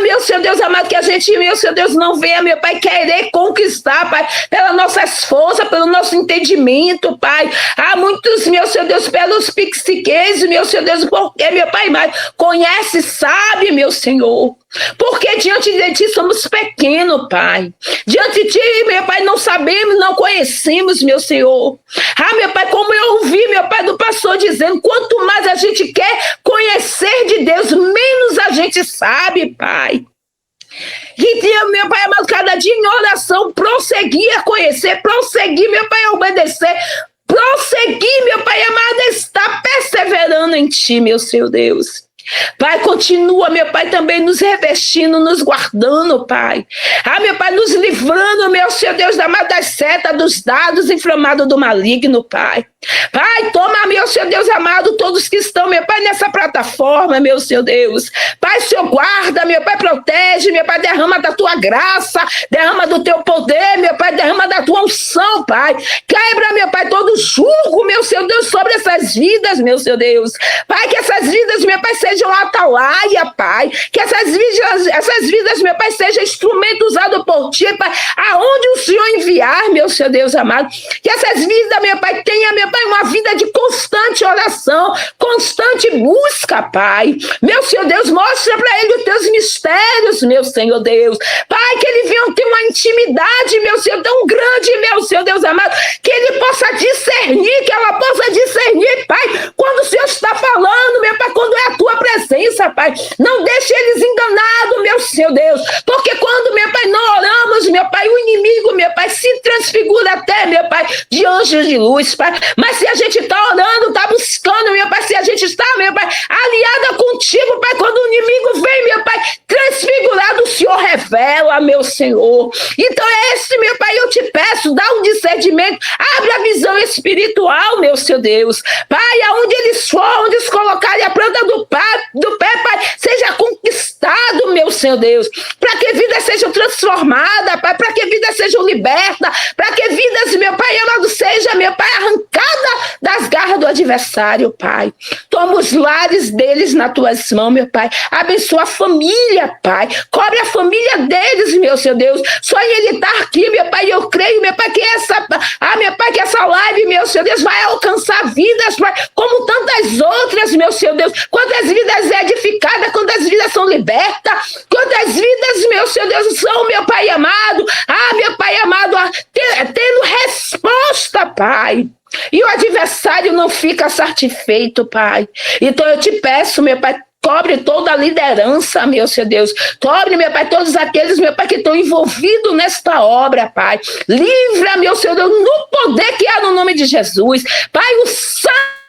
Meu Senhor Deus amado, que a gente, meu Senhor Deus, não venha, meu Pai, querer conquistar, Pai, pelas nossas forças, pelo nosso entendimento, Pai. Muitos, meu Senhor Deus, pelos psiques, meu Senhor Deus, porque, meu Pai, mas conhece, sabe, meu Senhor. Porque diante de ti somos pequenos, Pai. Diante de ti, meu Pai, não sabemos, não conhecemos, meu Senhor. Meu Pai, como eu ouvi, meu Pai, do pastor dizendo, quanto mais a gente quer conhecer de Deus, menos a gente sabe, Pai. E, meu Pai amado, cada dia em oração, prosseguir a conhecer, prosseguir, meu Pai, a obedecer, prosseguir, meu Pai amado, está perseverando em ti, meu Senhor Deus. Pai, continua, meu Pai, também nos revestindo, nos guardando, Pai. Meu Pai, nos livrando, meu Senhor Deus, das setas, dos dados inflamados do maligno, Pai. Pai, toma, meu Senhor Deus amado, todos que estão, meu Pai, nessa plataforma, meu Senhor Deus. Pai, Senhor, guarda, meu Pai, protege, meu Pai, derrama da tua graça, derrama do teu poder, meu Pai, derrama da tua unção, Pai. Quebra, meu Pai, todo julgo, meu Senhor Deus, sobre essas vidas, meu Senhor Deus. Pai, que essas vidas, meu Pai, sejam atalaia, Pai. Que essas vidas, meu Pai, sejam instrumento usado por ti, Pai, aonde o Senhor enviar, meu Senhor Deus amado. Que essas vidas, meu Pai, tenha, meu Pai, uma vida de constante oração, constante busca, Pai. Meu Senhor Deus, mostra para ele os teus mistérios, meu Senhor Deus. Pai, que ele venha ter uma intimidade, meu Senhor, tão grande, meu Senhor Deus amado, que ele possa discernir, que ela possa discernir, Pai, quando o Senhor está falando, meu Pai, quando é a tua presença, Pai. Não deixe eles enganados, meu Senhor anjos de luz, Pai. Mas se a gente está orando, está buscando, meu Pai, se a gente está, meu Pai, aliada contigo, Pai, quando o inimigo vem, meu Pai, transfigurado, o Senhor revela, meu Senhor. Então é esse, meu Pai, eu te peço, dá um discernimento, abre a visão espiritual, meu seu Deus. Pai, aonde eles for, onde eles colocarem a planta do pé, Pai, seja conquistado, meu Senhor Deus, para que vidas sejam transformadas, Pai, para que vidas sejam libertas, para que vidas, meu Pai amado, seja, meu Pai, arrancada das garras do adversário, Pai. Toma os lares deles nas tuas mãos, meu Pai. Abençoa a família, Pai. Cobre a família deles, meu seu Deus. Só em ele estar aqui, meu Pai, eu creio, meu Pai, que que essa live, meu seu Deus, vai alcançar vidas, Pai, como tantas outras, meu seu Deus. Quantas vidas é edificadas, quantas vidas são libertas, quantas vidas, meu seu Deus, são, meu Pai amado, meu Pai amado, tendo resposta, Pai. E o adversário não fica satisfeito, Pai. Então eu te peço, meu Pai, cobre toda a liderança, meu seu Deus. Cobre, meu Pai, todos aqueles, meu Pai, que estão envolvidos nesta obra, Pai. Livra, meu seu Deus, no poder que há no nome de Jesus. Pai, o sangue